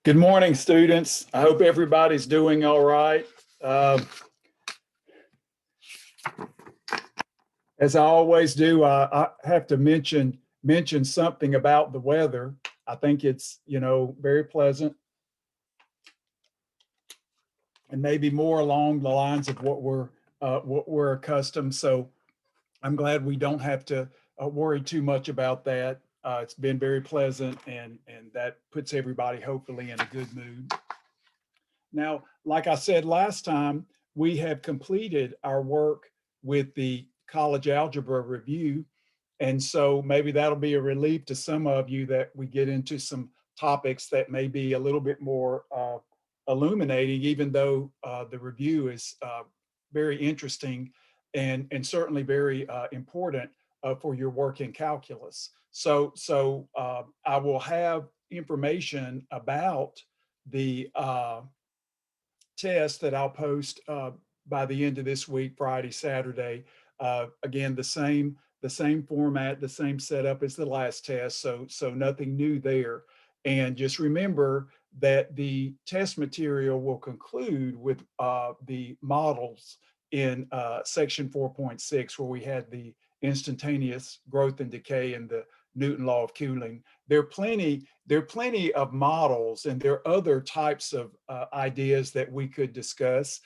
Good morning, students. I hope everybody's doing all right. As I always do, I have to mention something about the weather. I think it's, very pleasant and maybe more along the lines of what we're accustomed. So I'm glad we don't have to worry too much about that. It's been very pleasant, and that puts everybody hopefully in a good mood. Now, like I said last time, we have completed our work with the college algebra review. And so maybe that'll be a relief to some of you that we get into some topics that may be a little bit more illuminating, even though the review is very interesting and certainly very important for your work in calculus. So I will have information about the test that I'll post by the end of this week, Friday, Saturday. Again, the same format, the same setup as the last test, so nothing new there. And just remember that the test material will conclude with the models in section 4.6, where we had the instantaneous growth and decay and the Newton law of cooling. There are plenty of models, and there are other types of ideas that we could discuss.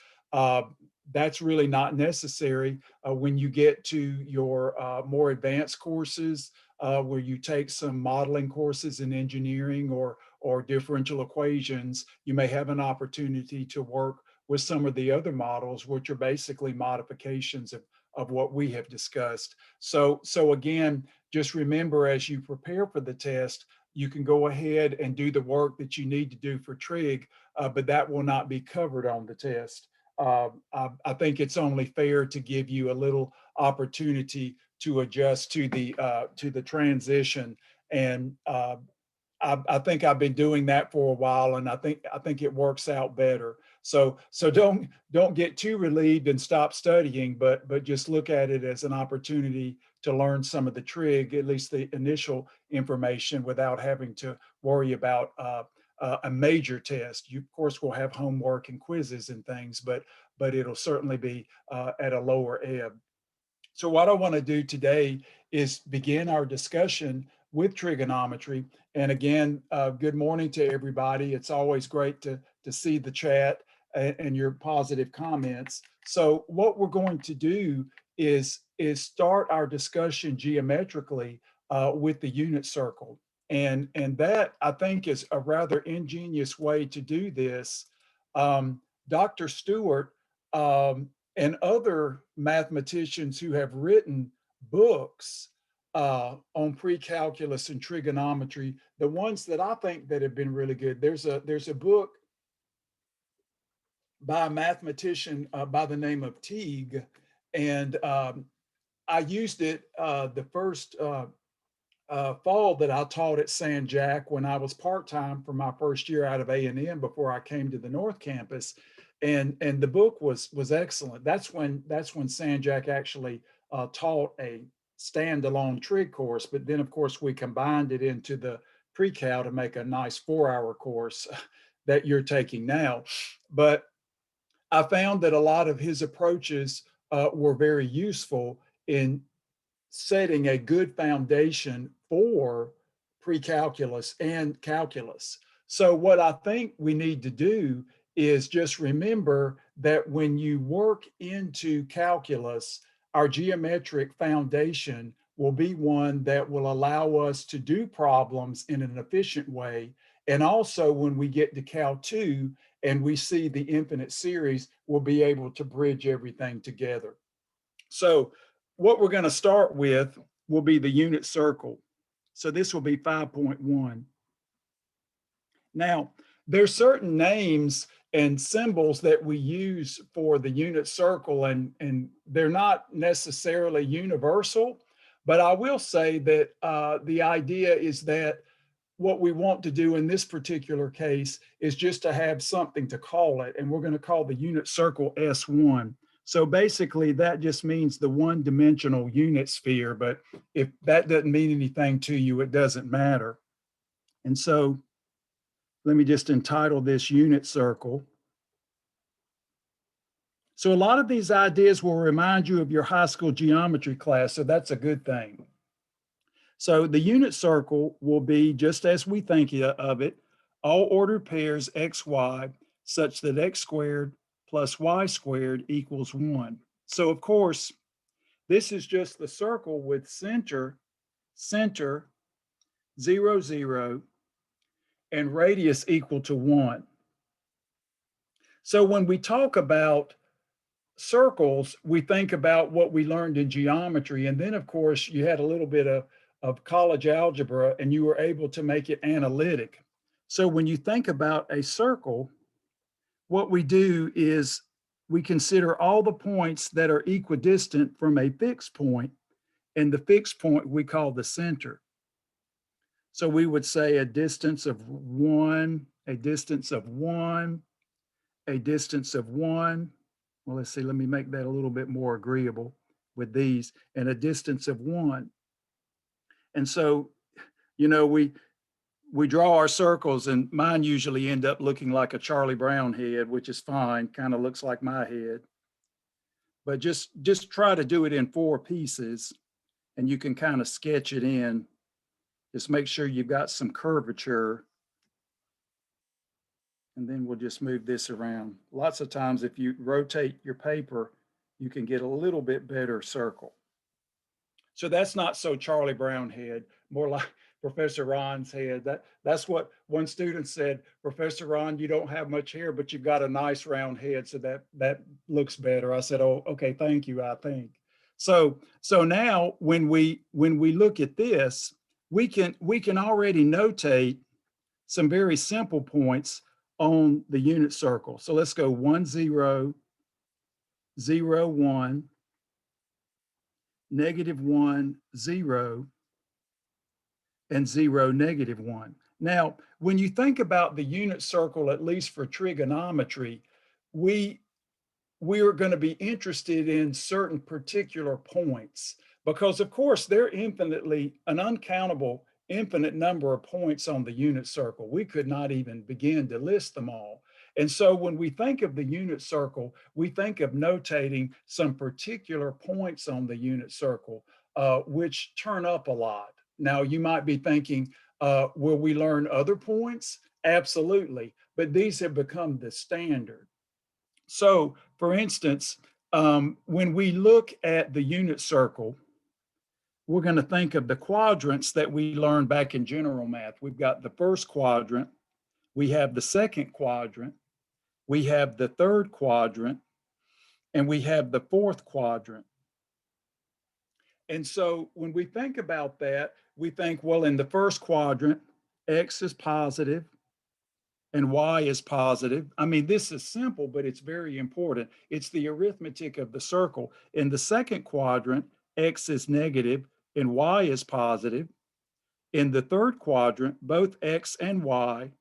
That's really not necessary when you get to your more advanced courses, where you take some modeling courses in engineering or differential equations. You may have an opportunity to work with some of the other models, which are basically modifications of what we have discussed. So again, just remember, as you prepare for the test, you can go ahead and do the work that you need to do for trig, but that will not be covered on the test. I think it's only fair to give you a little opportunity to adjust to the transition, and I think I've been doing that for a while, and I think it works out better. So don't get too relieved and stop studying, but just look at it as an opportunity to learn some of the trig, at least the initial information, without having to worry about a major test. You of course will have homework and quizzes and things, but it'll certainly be at a lower ebb. So what I want to do today is begin our discussion with trigonometry. And again, good morning to everybody. It's always great to see the chat and your positive comments. So what we're going to do is start our discussion geometrically with the unit circle. And that, I think, is a rather ingenious way to do this. Dr. Stewart and other mathematicians who have written books on pre-calculus and trigonometry, the ones that I think that have been really good. There's a book by a mathematician by the name of Teague, and I used it the first fall that I taught at San Jac when I was part-time for my first year out of A&M before I came to the North Campus. And the book was excellent. That's when San Jac actually taught a standalone trig course, but then of course we combined it into the pre-cal to make a nice 4-hour course that you're taking now. But I found that a lot of his approaches were very useful in setting a good foundation for pre-calculus and calculus. So what I think we need to do is just remember that when you work into calculus, our geometric foundation will be one that will allow us to do problems in an efficient way. And also when we get to Cal 2 and we see the infinite series, we'll be able to bridge everything together. So what we're going to start with will be the unit circle. So this will be 5.1. Now, there's certain names and symbols that we use for the unit circle, and they're not necessarily universal, but I will say that the idea is that what we want to do in this particular case is just to have something to call it, and we're going to call the unit circle S1. So basically that just means the one-dimensional unit sphere, but if that doesn't mean anything to you, it doesn't matter. And so let me just entitle this unit circle. So a lot of these ideas will remind you of your high school geometry class, so that's a good thing. So the unit circle will be just as we think of it, all ordered pairs x, y, such that x squared plus y squared equals 1. So of course, this is just the circle with center, 0, 0, and radius equal to 1. So when we talk about circles, we think about what we learned in geometry. And then, of course, you had a little bit of college algebra and you were able to make it analytic. So when you think about a circle, what we do is we consider all the points that are equidistant from a fixed point, and the fixed point we call the center. So we would say a distance of 1, a distance of 1, a distance of 1. Well, let's see, let me make that a little bit more agreeable with these, and a distance of 1. And so, you know, we draw our circles, and mine usually end up looking like a Charlie Brown head, which is fine, kind of looks like my head. But just try to do it in 4 pieces, and you can kind of sketch it in. Just make sure you've got some curvature. And then we'll just move this around. Lots of times if you rotate your paper, you can get a little bit better circle. So that's not so Charlie Brown head, more like Professor Ron's head. That's what one student said, Professor Ron, you don't have much hair, but you've got a nice round head, so that looks better. I said, oh, okay, thank you, I think. So now when we look at this, we can already notate some very simple points on the unit circle. So let's go 1, 0, 0, 1, -1, 0, and 0, -1. Now, when you think about the unit circle, at least for trigonometry, we are going to be interested in certain particular points because, of course, there are an uncountable infinite number of points on the unit circle. We could not even begin to list them all. And so when we think of the unit circle, we think of notating some particular points on the unit circle, which turn up a lot. Now, you might be thinking, will we learn other points? Absolutely. But these have become the standard. So, for instance, when we look at the unit circle, we're going to think of the quadrants that we learned back in general math. We've got the first quadrant, we have the second quadrant, we have the third quadrant, and we have the fourth quadrant. And so when we think about that, we think, well, in the first quadrant, X is positive and Y is positive. I mean, this is simple, but it's very important. It's the arithmetic of the circle. In the second quadrant, X is negative and Y is positive. In the third quadrant, both X and Y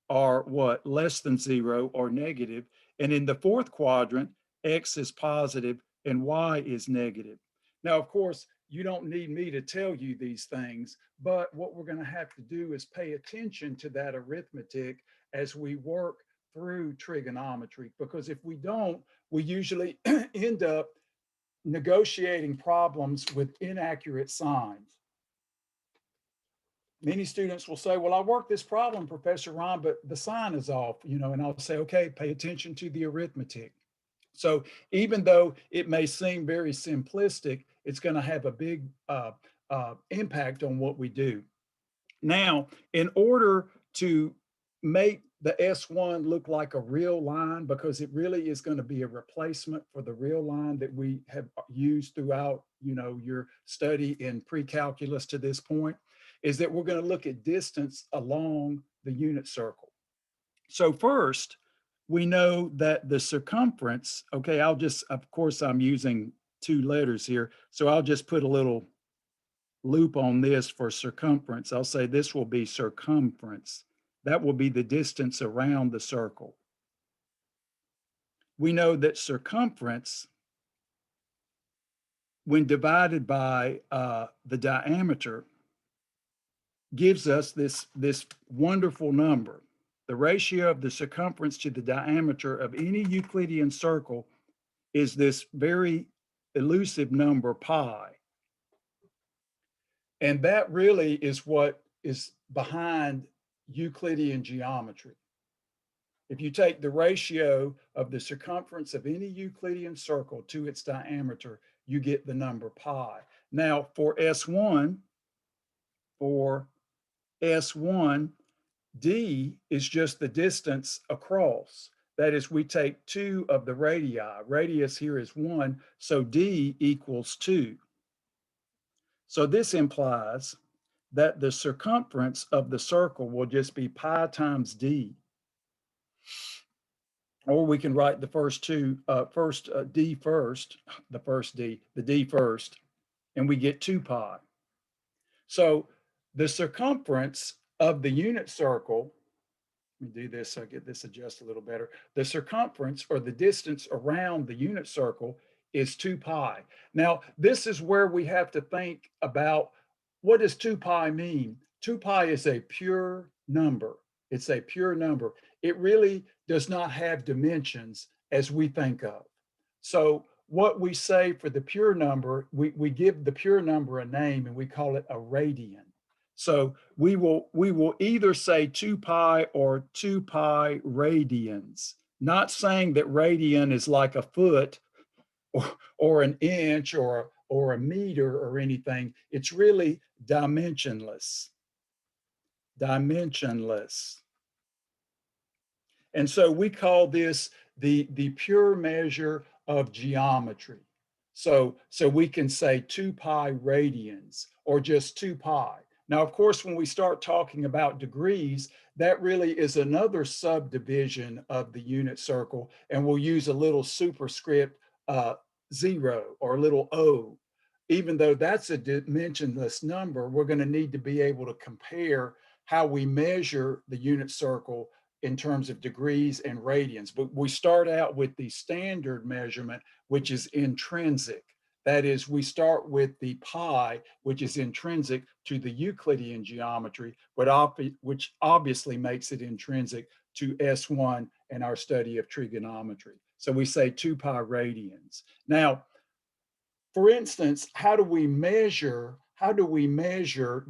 are what? Less than 0 or negative. And in the fourth quadrant, X is positive and Y is negative. Now, of course, you don't need me to tell you these things, but what we're going to have to do is pay attention to that arithmetic as we work through trigonometry, because if we don't, we usually end up negotiating problems with inaccurate signs. Many students will say, well, I worked this problem, Professor Ron, but the sign is off, and I'll say, okay, pay attention to the arithmetic. So even though it may seem very simplistic, it's going to have a big impact on what we do. Now, in order to make the S1 look like a real line, because it really is going to be a replacement for the real line that we have used throughout, your study in pre-calculus to this point, is that we're going to look at distance along the unit circle. So first, we know that the circumference, okay, of course, I'm using 2 letters here, so I'll just put a little loop on this for circumference. I'll say this will be circumference. That will be the distance around the circle. We know that circumference, when divided by the diameter, gives us this wonderful number. The ratio of the circumference to the diameter of any Euclidean circle is this very elusive number pi. And that really is what is behind Euclidean geometry. If you take the ratio of the circumference of any Euclidean circle to its diameter, you get the number pi. Now for S1, D is just the distance across. That is, we take 2 of the radii. Radius here is 1, so D equals 2. So this implies that the circumference of the circle will just be pi times D. Or we can write the first D first, the D first, and we get 2 pi. So the circumference of the unit circle, let me do this so I get this adjusted a little better. The circumference, or the distance around the unit circle, is 2 pi. Now, this is where we have to think about, what does 2 pi mean? 2 pi is a pure number. It's a pure number. It really does not have dimensions as we think of. So what we say for the pure number, we give the pure number a name and we call it a radian. So we will either say 2 pi or 2 pi radians, not saying that radian is like a foot or an inch or a meter or anything. It's really dimensionless. Dimensionless. And so we call this the pure measure of geometry. So we can say 2 pi radians or just 2 pi. Now, of course, when we start talking about degrees, that really is another subdivision of the unit circle, and we'll use a little superscript 0 or a little o. Even though that's a dimensionless number, we're going to need to be able to compare how we measure the unit circle in terms of degrees and radians. But we start out with the standard measurement, which is intrinsic. That is, we start with the pi, which is intrinsic to the Euclidean geometry, but which obviously makes it intrinsic to S1 and our study of trigonometry. So we say 2 pi radians. Now, for instance, how do we measure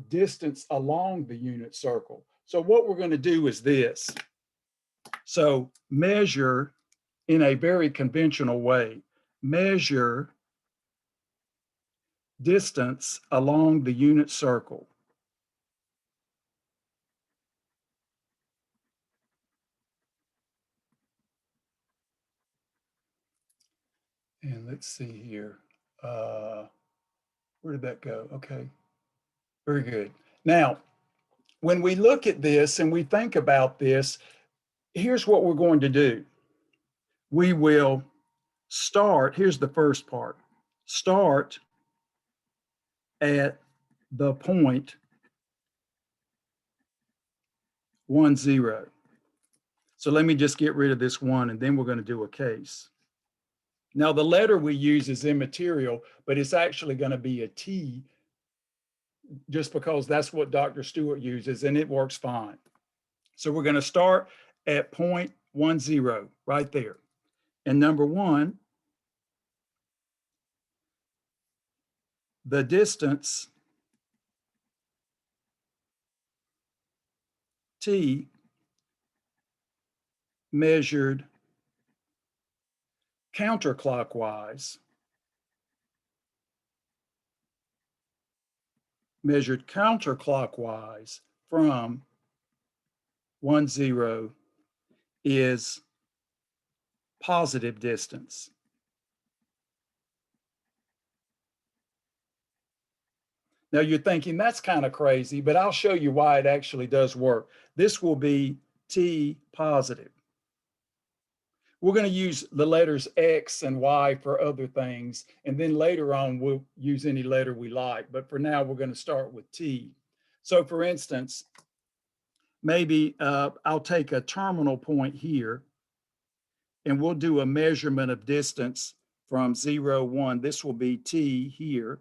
distance along the unit circle? So what we're going to do is this. So measure in a very conventional way, measure distance along the unit circle. And let's see here. Where did that go? Okay, very good. Now, when we look at this and we think about this, here's what we're going to do. We will start, here's the first part, start at the point 1, 0. So let me just get rid of this 1, and then we're going to do a case. Now the letter we use is immaterial, but it's actually going to be a T, just because that's what Dr. Stewart uses, and it works fine. So we're going to start at point 1, 0 right there. And number 1, the distance T measured counterclockwise, from 1, 0 is positive distance. Now you're thinking that's kind of crazy, but I'll show you why it actually does work. This will be T positive. We're going to use the letters X and Y for other things, and then later on we'll use any letter we like, but for now we're going to start with T. So for instance, maybe I'll take a terminal point here, and we'll do a measurement of distance from 0, 1. This will be T here.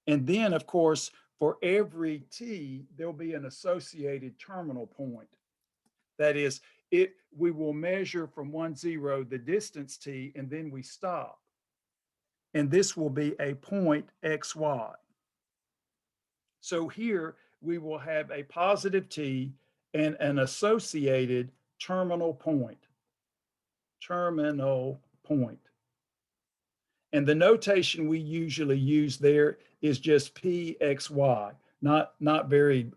And then, of course, for every T, there'll be an associated terminal point. That is, we will measure from 1, 0 the distance t, and then we stop. And this will be a point xy. So here we will have a positive t and an associated terminal point. Terminal point. And the notation we usually use there is just pxy, not very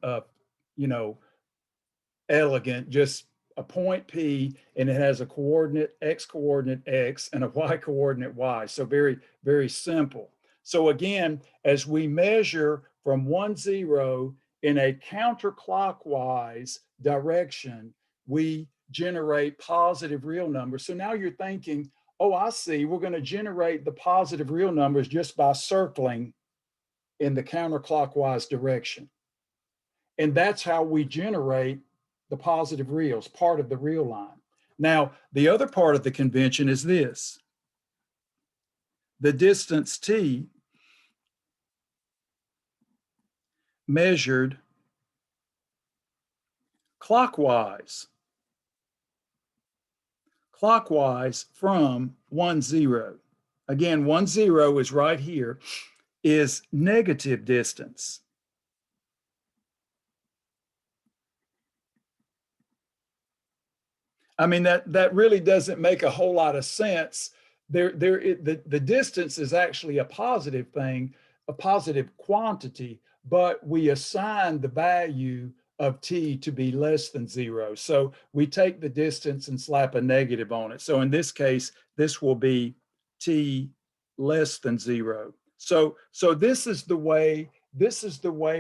elegant, just a point P, and it has a coordinate x and a y coordinate y. So very, very simple. So again, as we measure from 1, 0 in a counterclockwise direction, we generate positive real numbers. So now you're thinking, oh, I see, we're going to generate the positive real numbers just by circling in the counterclockwise direction. And that's how we generate the positive reals, part of the real line. Now, the other part of the convention is this. The distance t measured clockwise from 1, 0. Again, 1, 0 is right here, is negative distance. I mean, that really doesn't make a whole lot of sense. The distance is actually a positive thing, a positive quantity, but we assign the value of t to be less than 0. So we take the distance and slap a negative on it. So in this case, this will be t less than 0. So this is the way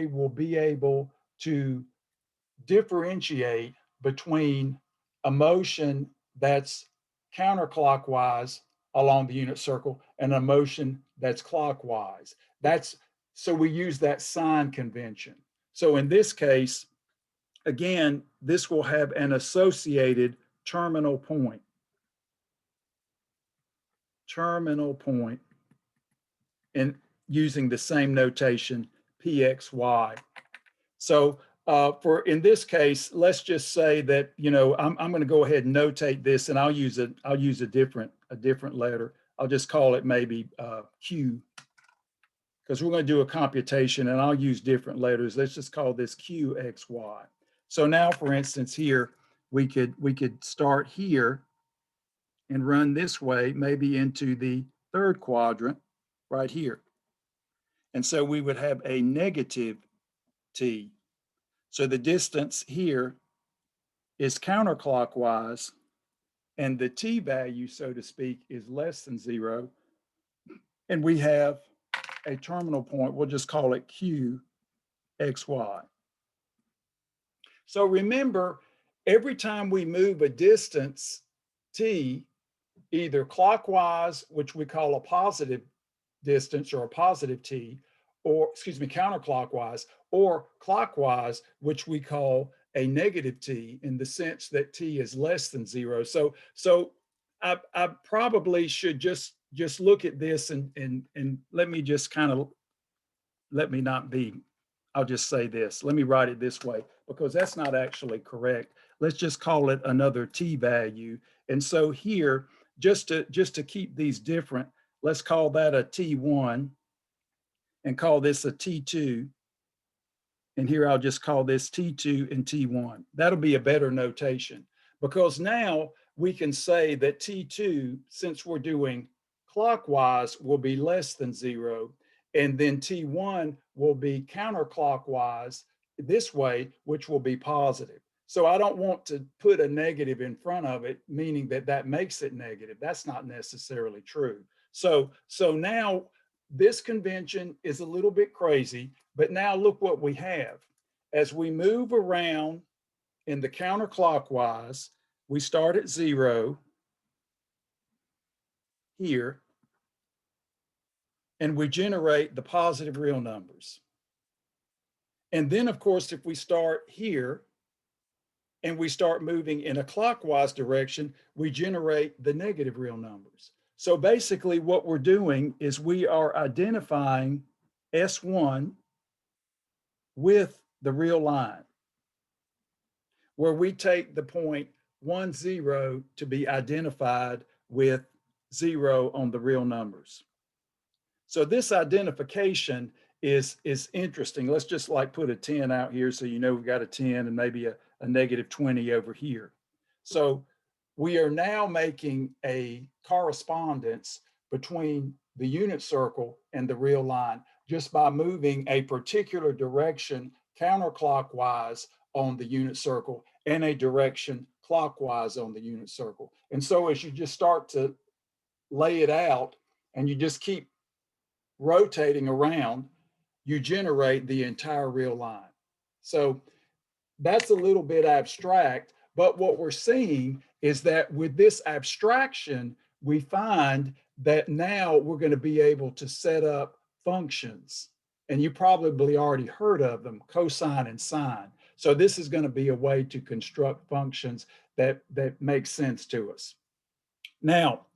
we'll be able to differentiate between a motion that's counterclockwise along the unit circle and a motion that's clockwise. So we use that sign convention. So in this case, again, this will have an associated terminal point. Terminal point, and using the same notation, pxy. So in this case, let's just say that, I'm going to go ahead and notate this, and I'll use a different letter. I'll just call it maybe Q, because we're going to do a computation, and I'll use different letters. Let's just call this QXY. So now, for instance, here we could start here and run this way, maybe into the third quadrant right here, and so we would have a negative t. So the distance here is counterclockwise, and the t value, so to speak, is less than 0. And we have a terminal point. We'll just call it QXY. So remember, every time we move a distance t, either clockwise, which we call a positive distance or a positive t, or counterclockwise, or clockwise, which we call a negative t, in the sense that t is less than 0. So I probably should just look at this and let me just I'll just say this. Let me write it this way, because that's not actually correct. Let's just call it another t value. And so here, just to keep these different, let's call that a t1 and call this a t2. And here I'll just call this t2 and t1. That'll be a better notation, because now we can say that t2, since we're doing clockwise, will be less than 0. And then t1 will be counterclockwise this way, which will be positive. So I don't want to put a negative in front of it, meaning that makes it negative. That's not necessarily true. So now this convention is a little bit crazy, but now look what we have. As we move around in the counterclockwise, we start at 0 here, and we generate the positive real numbers. And then, of course, if we start here and we start moving in a clockwise direction, we generate the negative real numbers. So basically what we're doing is we are identifying S1 with the real line. where we take the point 1, 0 to be identified with 0 on the real numbers. So this identification is interesting. Let's just like put a 10 out here so you know we've got a 10 and maybe a negative 20 over here. So we are now making a correspondence between the unit circle and the real line just by moving a particular direction counterclockwise on the unit circle and a direction clockwise on the unit circle. And so as you just start to lay it out and you just keep rotating around, you generate the entire real line. So that's a little bit abstract, but what we're seeing is that with this abstraction, we find that now we're going to be able to set up functions. And you probably already heard of them, cosine and sine. So this is going to be a way to construct functions that make sense to us. Now,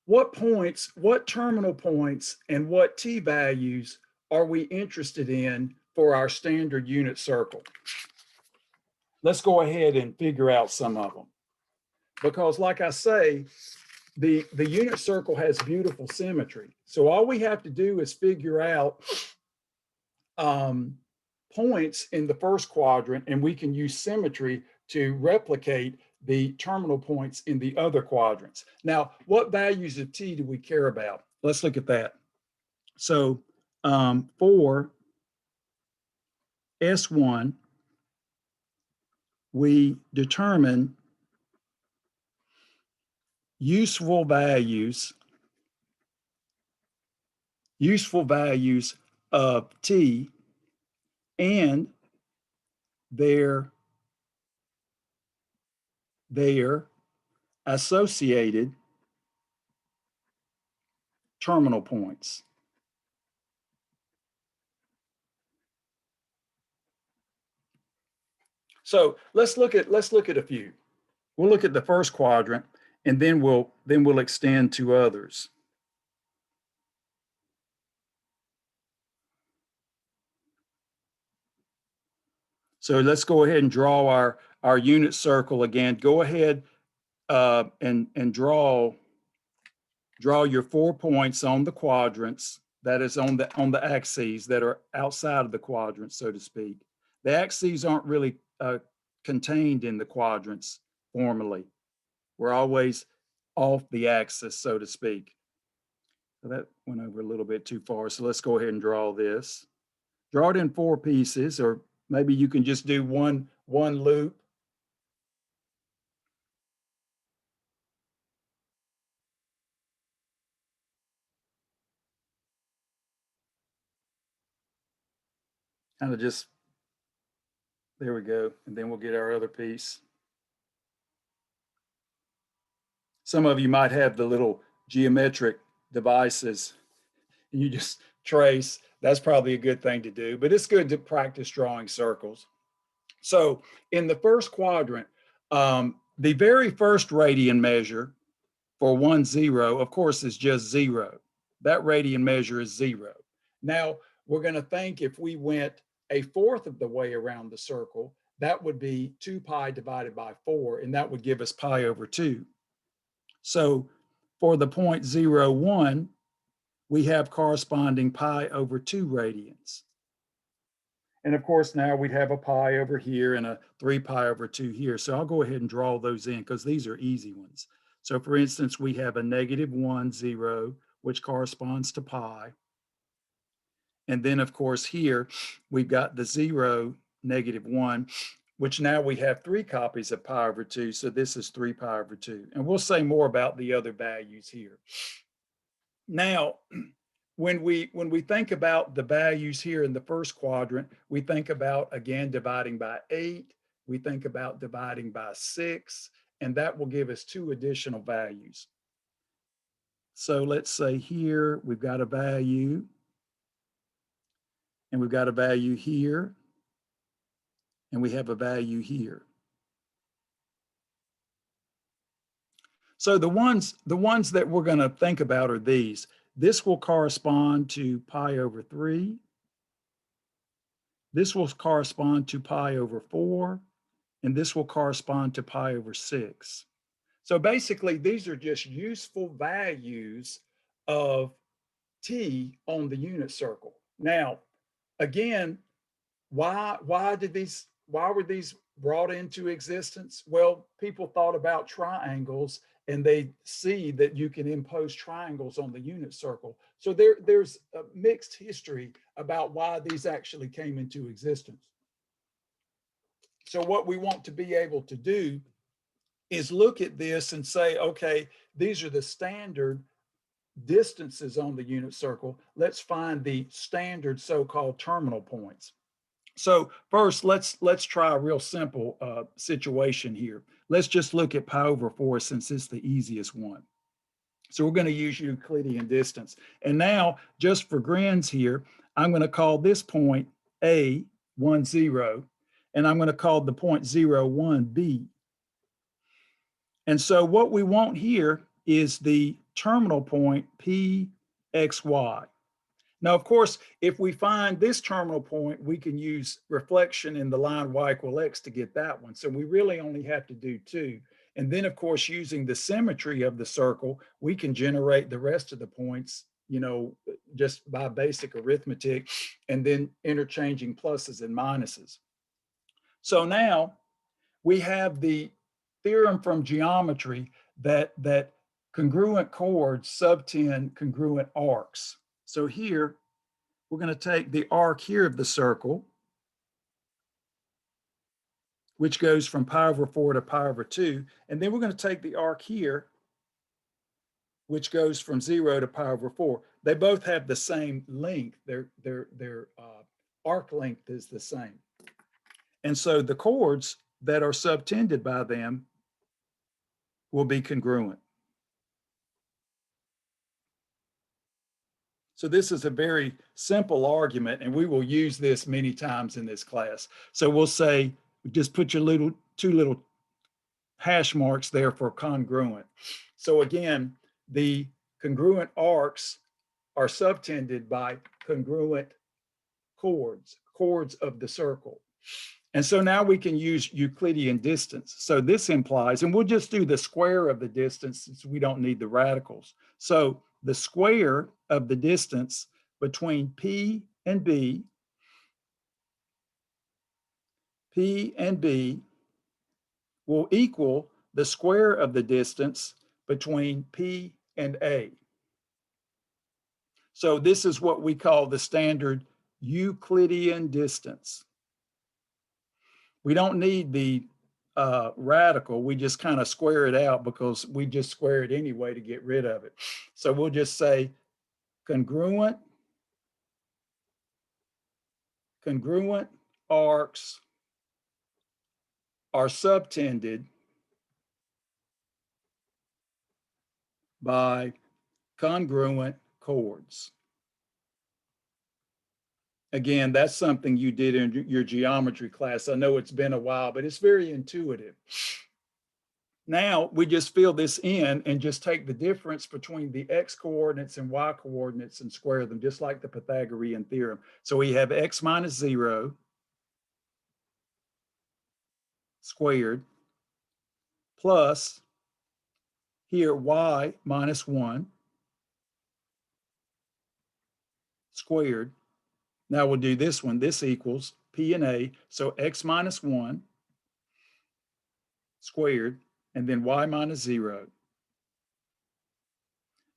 what points, what terminal points, and what t-values are we interested in for our standard unit circle? Let's go ahead and figure out some of them. Because like I say, the unit circle has beautiful symmetry. So all we have to do is figure out points in the first quadrant, and we can use symmetry to replicate the terminal points in the other quadrants. Now, what values of t do we care about? Let's look at that. So for S1, we determine useful values of t and their associated terminal points. So let's look at a few. We'll look at the first quadrant, and then we'll extend to others. So let's go ahead and draw our unit circle again. Go ahead and draw your 4 points on the quadrants, that is on the axes that are outside of the quadrants, so to speak. The axes aren't really contained in the quadrants formally. We're always off the axis, so to speak. So that went over a little bit too far. So let's go ahead and draw this. Draw it in 4 pieces, or maybe you can just do one loop. Kind of just, there we go. And then we'll get our other piece. Some of you might have the little geometric devices and you just trace. That's probably a good thing to do, but it's good to practice drawing circles. So in the first quadrant, the very first radian measure for 1, 0, of course, is just 0. That radian measure is 0. Now, we're going to think if we went 1/4 of the way around the circle, that would be 2 pi divided by 4, and that would give us pi over 2. So for the point 0, 1, we have corresponding pi over 2 radians. And of course, now we'd have a pi over here and a 3 pi over 2 here. So I'll go ahead and draw those in because these are easy ones. So for instance, we have a -1, 0, which corresponds to pi. And then of course here, we've got the 0, -1, which now we have 3 copies of pi over 2. So this is 3 pi over 2. And we'll say more about the other values here. Now, when we think about the values here in the first quadrant, we think about, again, dividing by 8. We think about dividing by 6, and that will give us 2 additional values. So let's say here we've got a value, and we've got a value here, and we have a value here. So the ones that we're going to think about are these. This will correspond to pi over 3. This will correspond to pi over 4. and this will correspond to pi over 6. So basically, these are just useful values of t on the unit circle. Now, again, why were these brought into existence? Well, people thought about triangles and they see that you can impose triangles on the unit circle. So there's a mixed history about why these actually came into existence. So what we want to be able to do is look at this and say, okay, these are the standard distances on the unit circle. Let's find the standard so-called terminal points. So first, let's try a real simple situation here. Let's just look at pi over 4 since it's the easiest one. So we're going to use Euclidean distance. And now, just for grins here, I'm going to call this point A, 1, 0, and I'm going to call the point 0, 1, B. And so what we want here is the terminal point P, X, Y. Now, of course, if we find this terminal point, we can use reflection in the line y equal x to get that one. So we really only have to do 2. And then, of course, using the symmetry of the circle, we can generate the rest of the points, you know, just by basic arithmetic and then interchanging pluses and minuses. So now we have the theorem from geometry that congruent chords subtend congruent arcs. So here, we're going to take the arc here of the circle, which goes from pi over 4 to pi over 2. And then we're going to take the arc here, which goes from 0 to pi over 4. They both have the same length. Their arc length is the same. And so the chords that are subtended by them will be congruent. So this is a very simple argument, and we will use this many times in this class. So we'll say, just put your two little hash marks there for congruent. So again, the congruent arcs are subtended by congruent chords of the circle. And so now we can use Euclidean distance. So this implies, and we'll just do the square of the distance since we don't need the radicals. So the square of the distance between P and B will equal the square of the distance between P and A. So this is what we call the standard Euclidean distance. We don't need the radical. We just kind of square it out because we just square it anyway to get rid of it. So we'll just say congruent arcs are subtended by congruent chords. Again, that's something you did in your geometry class. I know it's been a while, but it's very intuitive. Now we just fill this in and just take the difference between the x coordinates and y coordinates and square them, just like the Pythagorean theorem. So we have x minus 0 squared plus here y minus 1 squared. Now we'll do this one. This equals P and A. So x minus 1 squared, and then y minus 0.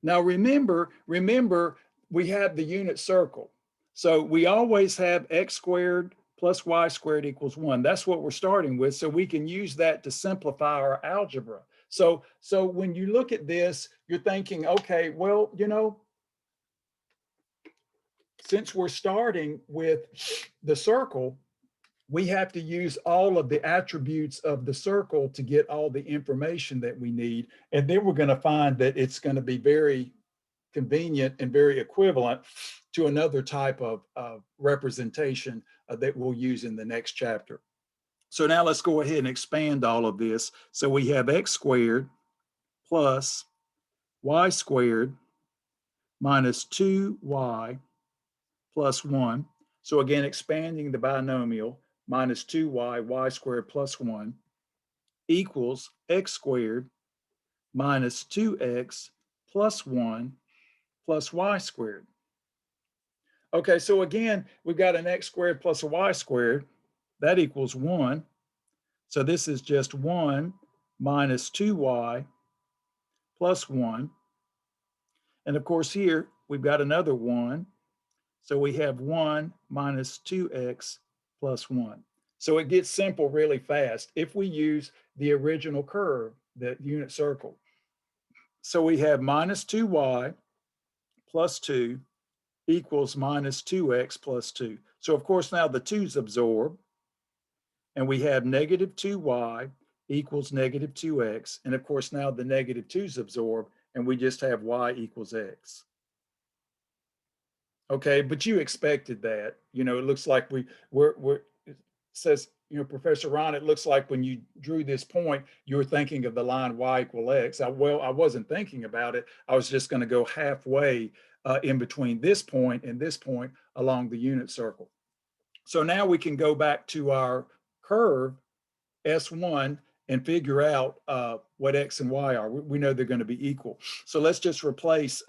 Now remember, we have the unit circle. So we always have x squared plus y squared equals 1. That's what we're starting with. So we can use that to simplify our algebra. So when you look at this, you're thinking, okay, well, you know, since we're starting with the circle, we have to use all of the attributes of the circle to get all the information that we need. And then we're going to find that it's going to be very convenient and very equivalent to another type of representation that we'll use in the next chapter. So now let's go ahead and expand all of this. So we have x squared plus y squared minus 2y plus 1. So again, expanding the binomial, minus 2y, y squared plus 1 equals x squared minus 2x plus 1 plus y squared. Okay, so again, we've got an x squared plus a y squared. That equals 1. So this is just 1 minus 2y plus 1. And of course here, we've got another 1. So we have 1 minus 2x plus 1. So it gets simple really fast if we use the original curve, the unit circle. So we have minus 2y plus 2 equals minus 2x plus 2. So of course now the 2's absorb, and we have negative 2y equals negative 2x. And of course now the negative 2's absorb, and we just have y equals x. Okay, but you expected that. You know, it looks like it says, you know, Professor Ron, it looks like when you drew this point, you were thinking of the line y equal x. Well, I wasn't thinking about it. I was just going to go halfway in between this point and this point along the unit circle. So now we can go back to our curve S1 and figure out what x and y are. We know they're going to be equal. So let's just replace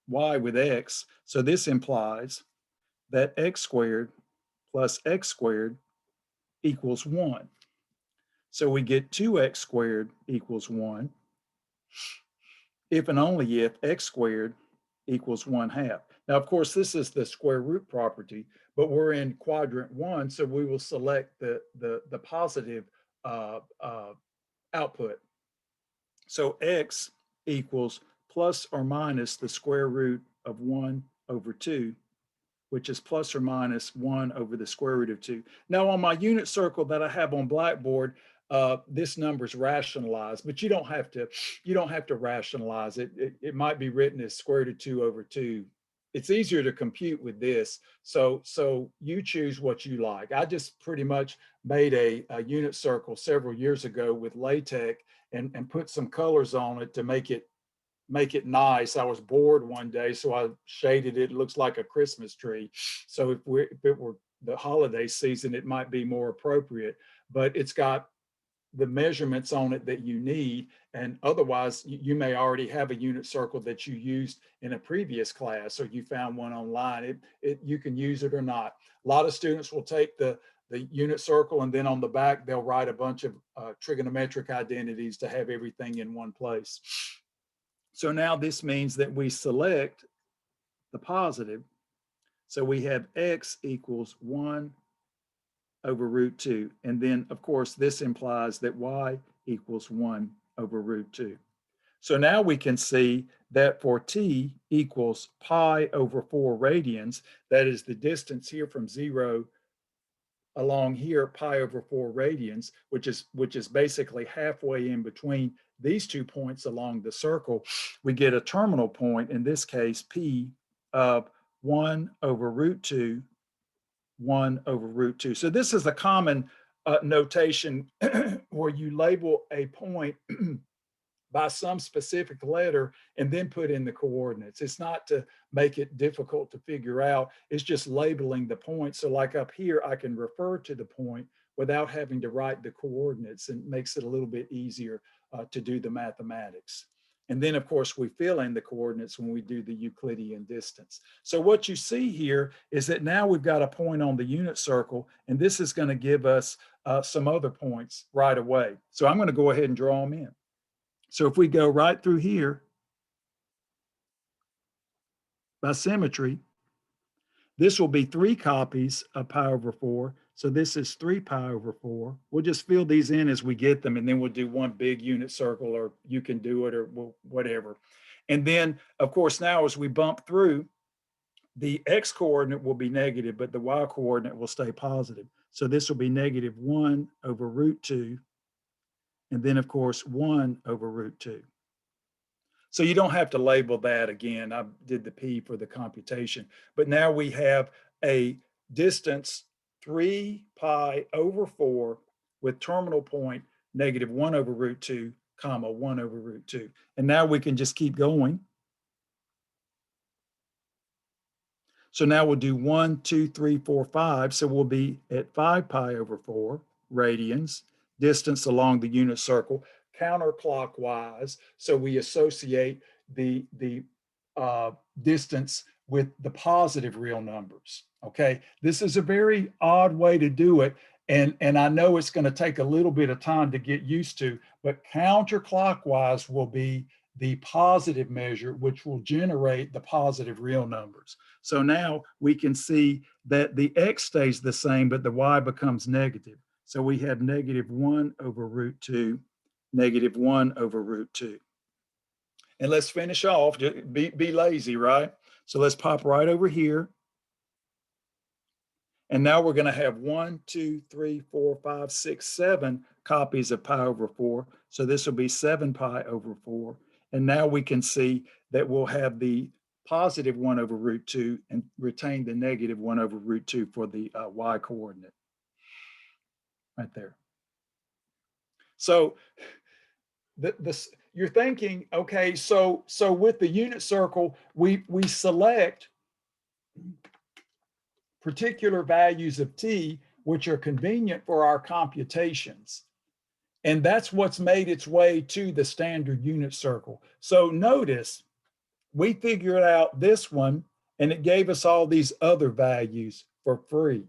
y with x. So this implies that x squared plus x squared equals 1. So we get 2x squared equals 1 if and only if x squared equals 1/2. Now, of course, this is the square root property, but we're in quadrant 1, so we will select the positive output. So x equals plus or minus the square root of 1 over 2, which is plus or minus 1 over the square root of 2. Now on my unit circle that I have on Blackboard, this number is rationalized, but you don't have to rationalize it. It might be written as square root of 2 over 2. It's easier to compute with this. So you choose what you like. I just pretty much made a unit circle several years ago with LaTeX and put some colors on it to make it nice. I was bored one day, so I shaded it. It looks like a Christmas tree. So if it were the holiday season, it might be more appropriate, but it's got the measurements on it that you need. And otherwise, you may already have a unit circle that you used in a previous class, or you found one online. You can use it or not. A lot of students will take the unit circle, and then on the back, they'll write a bunch of trigonometric identities to have everything in one place. So now this means that we select the positive. So we have x equals 1 over root 2. And then, of course, this implies that y equals 1 over root 2. So now we can see that for t equals pi over 4 radians, that is the distance here from 0 along here, pi over 4 radians, which is basically halfway in between these 2 points along the circle. We get a terminal point, in this case, p of 1 over root 2, 1 over root 2. So this is a common notation where you label a point by some specific letter and then put in the coordinates. It's not to make it difficult to figure out. It's just labeling the point. So like up here, I can refer to the point without having to write the coordinates, and makes it a little bit easier to do the mathematics. And then of course we fill in the coordinates when we do the Euclidean distance. So what you see here is that now we've got a point on the unit circle, and this is going to give us some other points right away. So I'm going to go ahead and draw them in. So if we go right through here by symmetry, this will be 3 copies of pi over 4. So this is 3 pi over 4. We'll just fill these in as we get them, and then we'll do one big unit circle, or you can do it, or whatever. And then, of course, now as we bump through, the x coordinate will be negative, but the y coordinate will stay positive. So this will be negative 1 over root 2. And then, of course, 1 over root 2. So you don't have to label that again. I did the P for the computation. But now we have a distance 3 pi over 4 with terminal point negative 1 over root 2, comma 1 over root 2. And now we can just keep going. So now we'll do 1, 2, 3, 4, 5. So we'll be at 5 pi over 4 radians, distance along the unit circle, counterclockwise. So we associate the distance with the positive real numbers. Okay, this is a very odd way to do it. And I know it's going to take a little bit of time to get used to, but counterclockwise will be the positive measure, which will generate the positive real numbers. So now we can see that the x stays the same, but the y becomes negative. So we have -1 over root 2, -1 over root 2. And let's finish off, be lazy, right? So let's pop right over here. And now we're going to have 1, 2, 3, 4, 5, 6, 7 copies of pi over 4. So this will be 7 pi over 4. And now we can see that we'll have the positive 1 over root 2 and retain the negative 1 over root 2 for the y coordinate right there. So you're thinking, okay, so with the unit circle, we select particular values of t, which are convenient for our computations. And that's what's made its way to the standard unit circle. So notice, we figured out this one, and it gave us all these other values for free.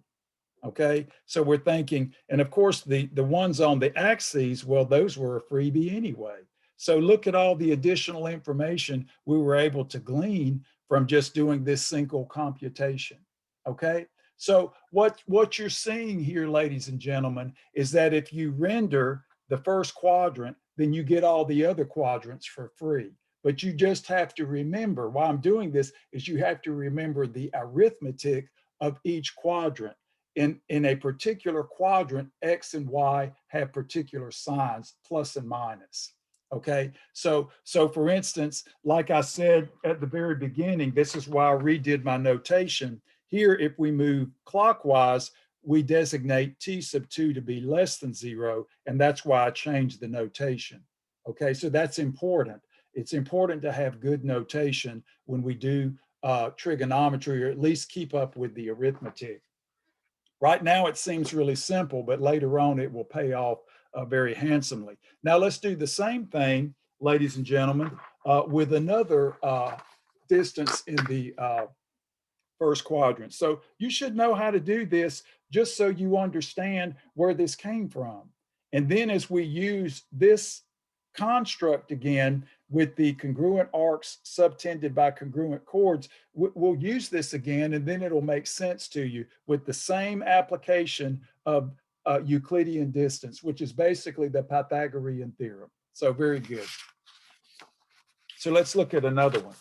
Okay, so we're thinking, and of course, the ones on the axes, well, those were a freebie anyway. So look at all the additional information we were able to glean from just doing this single computation. Okay, so what you're seeing here, ladies and gentlemen, is that if you render the first quadrant, then you get all the other quadrants for free. But you just have to remember, why I'm doing this is you have to remember the arithmetic of each quadrant. In a particular quadrant, X and Y have particular signs, plus and minus. Okay, so for instance, like I said at the very beginning, this is why I redid my notation. Here, if we move clockwise, we designate t sub 2 to be less than 0, and that's why I changed the notation. Okay, so that's important. It's important to have good notation when we do trigonometry, or at least keep up with the arithmetic. Right now, it seems really simple, but later on, it will pay off very handsomely. Now, let's do the same thing, ladies and gentlemen, with another distance in the first quadrant. So you should know how to do this just so you understand where this came from. And then as we use this construct again with the congruent arcs subtended by congruent chords, we'll use this again, and then it'll make sense to you with the same application of Euclidean distance, which is basically the Pythagorean theorem. So very good. So let's look at another one.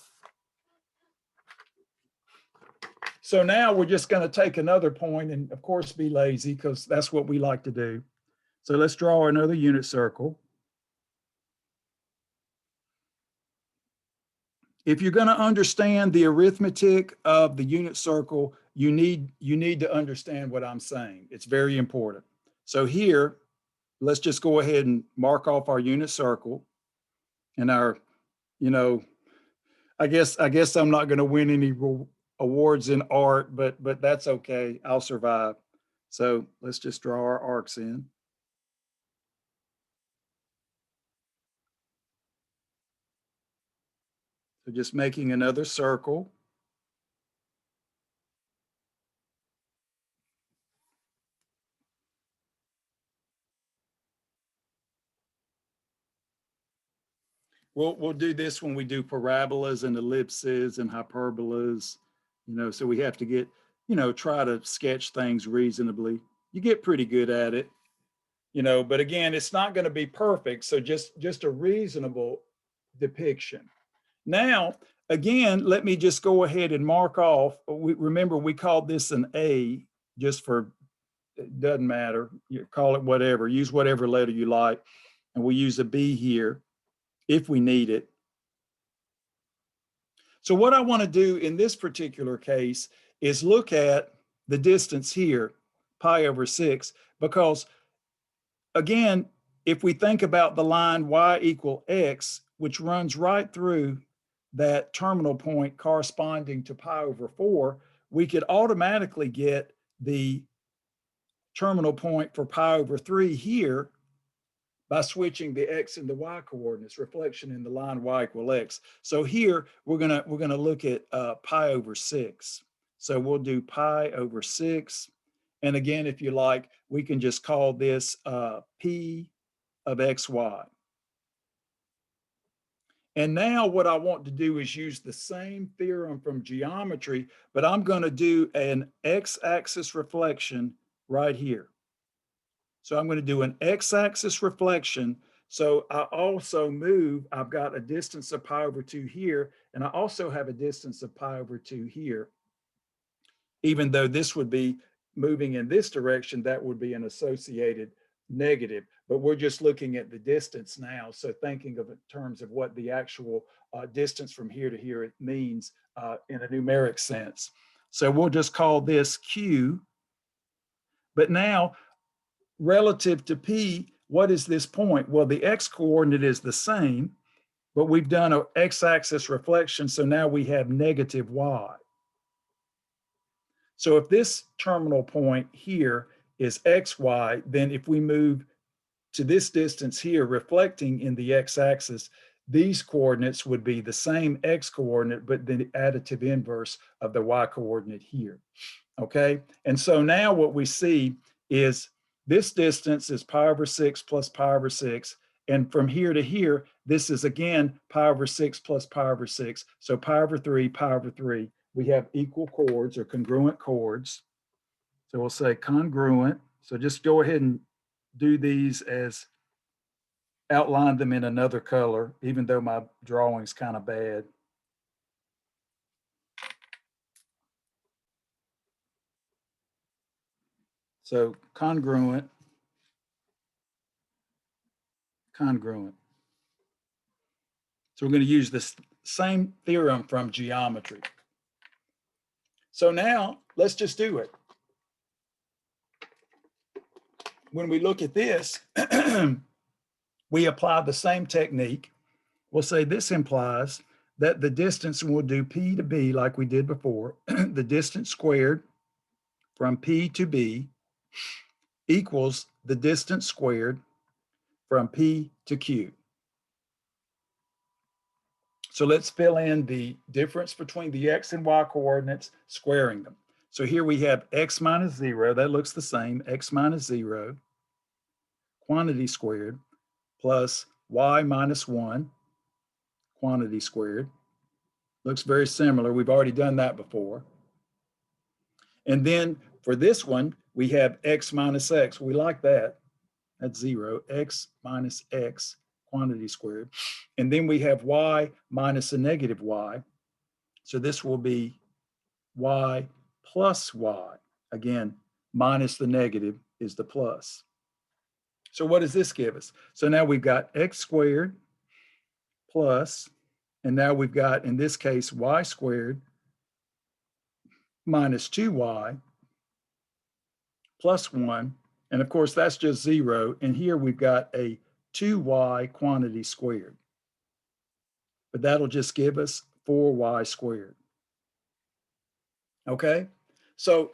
So now we're just going to take another point and, of course, be lazy because that's what we like to do. So let's draw another unit circle. If you're going to understand the arithmetic of the unit circle, you need to understand what I'm saying. It's very important. So here, let's just go ahead and mark off our unit circle and our, I guess I'm not going to win any awards in art, but that's okay. I'll survive. So let's just draw our arcs in. So just making another circle. We'll do this when we do parabolas and ellipses and hyperbolas, so we have to get, try to sketch things reasonably. You get pretty good at it, but again, it's not going to be perfect. So just a reasonable depiction. Now, again, let me just go ahead and mark off. Remember, we called this an A just for, it doesn't matter. You call it whatever, use whatever letter you like. And we use a B here if we need it. So what I want to do in this particular case is look at the distance here, pi over 6, because again, if we think about the line y equal x, which runs right through that terminal point corresponding to pi over 4, we could automatically get the terminal point for pi over 3 here by switching the x and the y coordinates, reflection in the line y equal x. So here we're gonna look at pi over 6. So we'll do pi over 6. And again, if you like, we can just call this p of xy. And now what I want to do is use the same theorem from geometry, but I'm going to do an x-axis reflection right here. So I'm going to do an x-axis reflection. So I also move, I've got a distance of pi over 2 here, and I also have a distance of pi over 2 here. Even though this would be moving in this direction, that would be an associated negative, but we're just looking at the distance now. So thinking of it in terms of what the actual distance from here to here it means in a numeric sense. So we'll just call this Q. But now, relative to P, what is this point? Well, the X coordinate is the same, but we've done an X-axis reflection, so now we have negative Y. So if this terminal point here is XY, then if we move to this distance here, reflecting in the x-axis, these coordinates would be the same x coordinate, but the additive inverse of the y coordinate here, okay? And so now what we see is this distance is pi over 6 plus pi over 6, and from here to here, this is again pi over 6 plus pi over 6, so pi over 3, pi over 3. We have equal chords or congruent chords. So we'll say congruent. So just go ahead and do these as outline them in another color, even though my drawing's kind of bad. So congruent, congruent. So we're going to use this same theorem from geometry. So now let's just do it. When we look at this, we apply the same technique. We'll say this implies that the distance, and we'll do P to B like we did before, the distance squared from P to B equals the distance squared from P to Q. So let's fill in the difference between the X and Y coordinates, squaring them. So here we have X minus 0, that looks the same, X minus 0, quantity squared, plus Y minus 1, quantity squared. Looks very similar. We've already done that before. And then for this one, we have X minus X. We like that. That's 0. X minus X, quantity squared. And then we have Y minus a negative Y. So this will be Y plus Y. Again, minus the negative is the plus. So what does this give us? So now we've got X squared plus, and now we've got, in this case, Y squared minus 2Y plus 1. And of course, that's just 0. And here we've got a 2Y quantity squared. But that'll just give us 4Y squared. Okay? So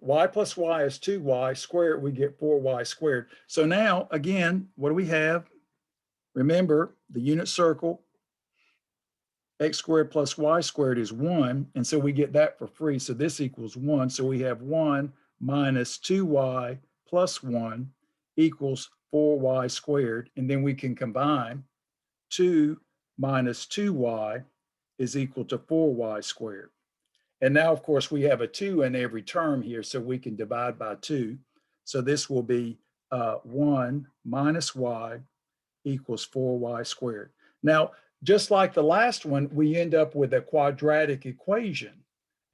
Y plus Y is 2Y squared. We get 4Y squared. So now, again, what do we have? Remember, the unit circle, X squared plus Y squared is 1. And so we get that for free. So this equals 1. So we have 1 minus 2Y plus 1 equals 4Y squared. And then we can combine 2 minus 2Y is equal to 4Y squared. And now, of course, we have a 2 in every term here, so we can divide by 2. So this will be 1 minus Y equals 4Y squared. Now, just like the last one, we end up with a quadratic equation.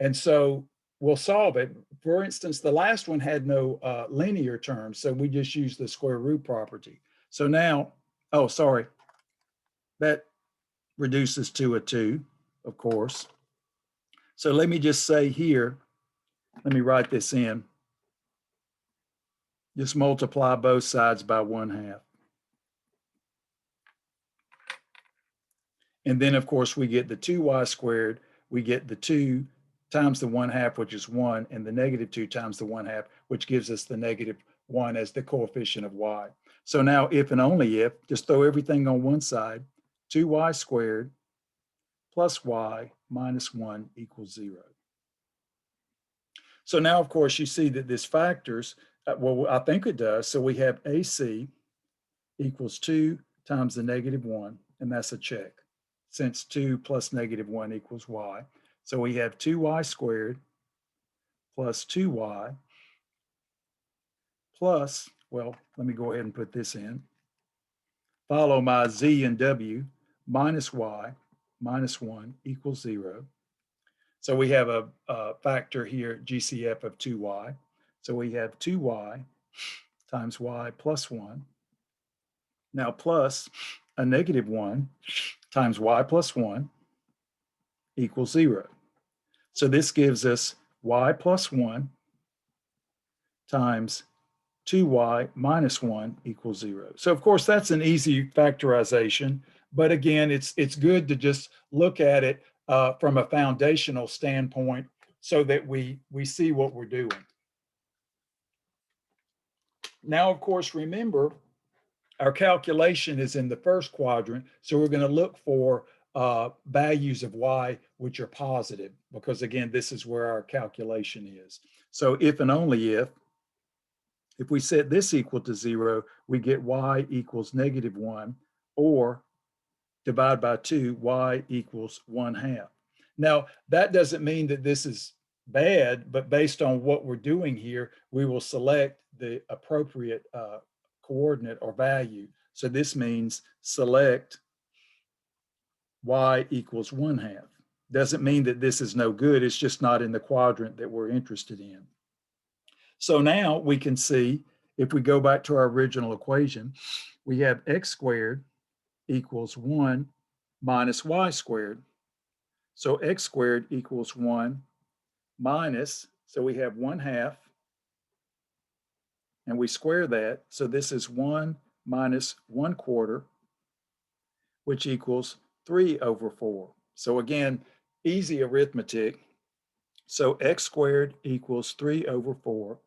And so we'll solve it. For instance, the last one had no linear terms, so we just use the square root property. So now, oh, sorry, that reduces to a 2, of course. So let me just say here, let me write this in. Just multiply both sides by 1/2. And then, of course, we get the 2Y squared. We get the 2 times the 1/2, which is 1, and the -2 times the 1/2, which gives us the -1 as the coefficient of y. So now if and only if, just throw everything on one side, 2y squared plus y minus 1 equals 0. So now, of course, you see that this factors, well, I think it does. So we have AC equals 2 times the -1, and that's a check, since 2 plus -1 equals y. So we have 2y squared plus 2y plus, well, let me go ahead and put this in, follow my z and w, minus y minus 1 equals 0. So we have a factor here, GCF of 2y. So we have 2y times y plus 1. Now plus a -1 times y plus 1 equals 0. So this gives us y plus 1 times 2y minus 1 equals 0. So of course that's an easy factorization, but again, it's good to just look at it from a foundational standpoint so that we see what we're doing. Now, of course, remember, our calculation is in the first quadrant, so we're going to look for values of y which are positive, because again, this is where our calculation is. So if and only if we set this equal to 0, we get y equals -1, or divide by 2, y equals 1/2. Now, that doesn't mean that this is bad, but based on what we're doing here, we will select the appropriate coordinate or value. So this means select y equals 1/2. Doesn't mean that this is no good, it's just not in the quadrant that we're interested in. So now we can see, if we go back to our original equation, we have x squared equals 1 minus y squared. So x squared equals 1 minus, so we have 1/2, and we square that. So this is 1 minus 1/4, which equals 3/4. So again, easy arithmetic. So x squared equals 3/4.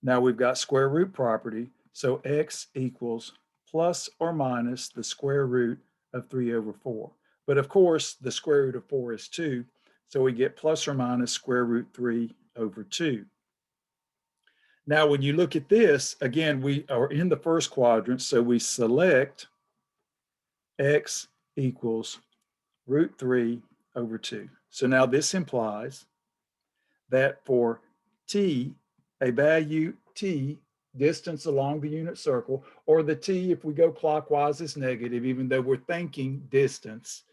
Now we've got square root property. So x equals plus or minus the square root of 3/4. But of course, the square root of 4 is 2. So we get plus or minus square root 3/2. Now, when you look at this, again, we are in the first quadrant. So we select x equals root 3/2. So now this implies that for t, a value t, distance along the unit circle, or the t, if we go clockwise, is negative, even though we're thinking distance.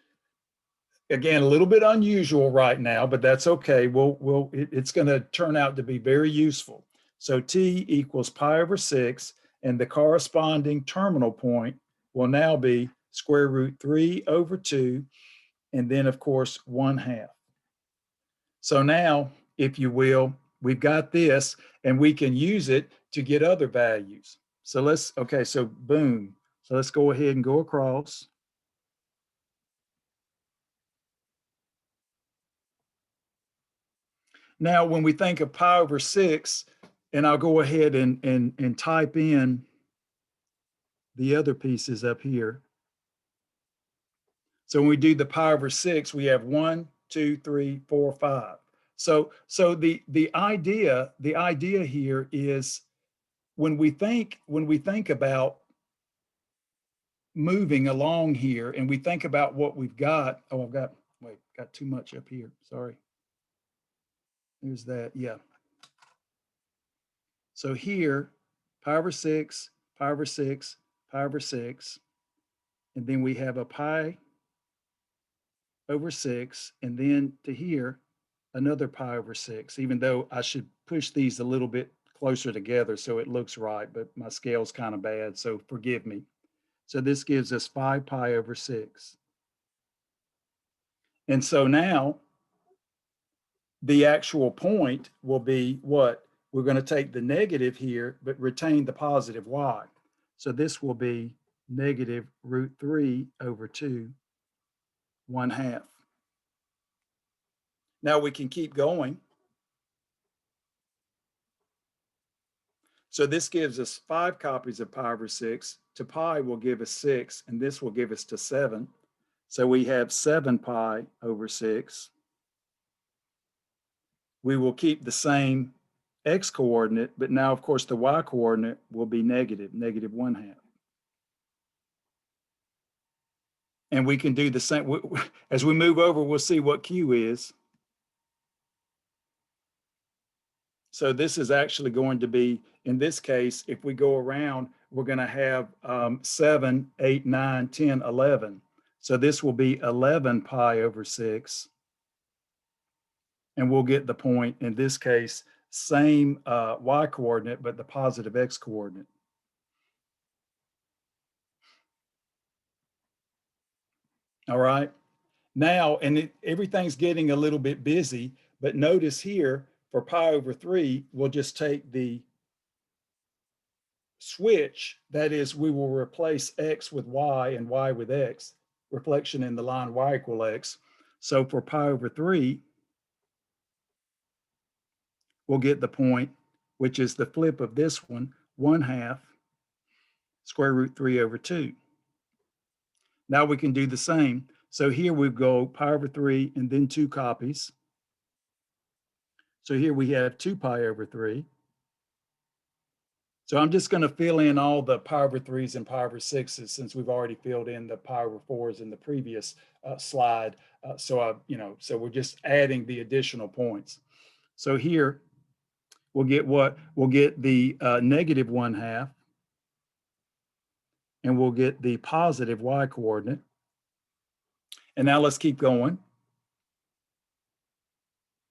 Again, a little bit unusual right now, but that's okay. It's going to turn out to be very useful. So t equals pi/6, and the corresponding terminal point will now be square root 3/2, and then of course 1/2. So now, if you will, we've got this, and we can use it to get other values. So okay, so boom. So let's go ahead and go across. Now, when we think of pi/6, and I'll go ahead and type in the other pieces up here. So when we do the pi/6, we have 1, 2, 3, 4, 5. So the idea here is, when we think about moving along here, and we think about what we've got. Oh, got too much up here. Sorry. There's that. Yeah. So here, pi/6, pi/6, pi/6, and then we have a pi/6, and then to here, another pi/6, even though I should push these a little bit closer together so it looks right, but my scale's kind of bad, so forgive me. So this gives us 5 pi/6. And so now the actual point will be what? We're going to take the negative here, but retain the positive y. So this will be negative root 3/2, 1/2. Now we can keep going. So this gives us 5 copies of pi over 6. To pi will give us 6, and this will give us to 7. So we have 7 pi over 6. We will keep the same x coordinate, but now, of course, the y coordinate will be negative, negative 1/2. And we can do the same. As we move over, we'll see what q is. So this is actually going to be, in this case, if we go around, we're going to have 7, 8, 9, 10, 11. So this will be 11 pi over 6. And we'll get the point, in this case, same y coordinate, but the positive x coordinate. All right. Now, and everything's getting a little bit busy, but notice here for pi over 3, we'll just take the switch. That is, we will replace x with y and y with x, reflection in the line y equal x. So for pi over 3, we'll get the point, which is the flip of this one, 1/2 square root 3 over 2. Now we can do the same. So here we go pi over 3 and then 2 copies. So here we have 2 pi over 3. So I'm just going to fill in all the pi over 3s and pi over 6s since we've already filled in the pi over 4s in the previous slide. So we're just adding the additional points. So here we'll get what? We'll get the negative 1/2, and we'll get the positive y coordinate. And now let's keep going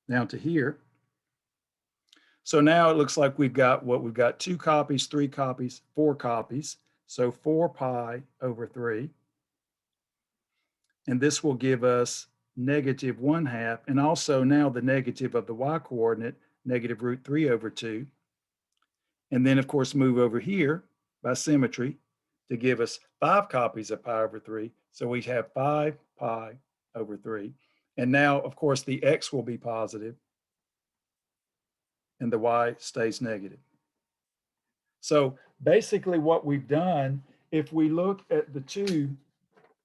down to here. So now it looks like we've got 2 copies, 3 copies, 4 copies. So 4 pi over 3. And this will give us negative 1/2. And also now the negative of the y coordinate, negative root 3 over 2. And then, of course, move over here by symmetry to give us 5 copies of pi over 3. So we have 5 pi over 3. And now, of course, the x will be positive and the y stays negative. So basically what we've done, if we look at the two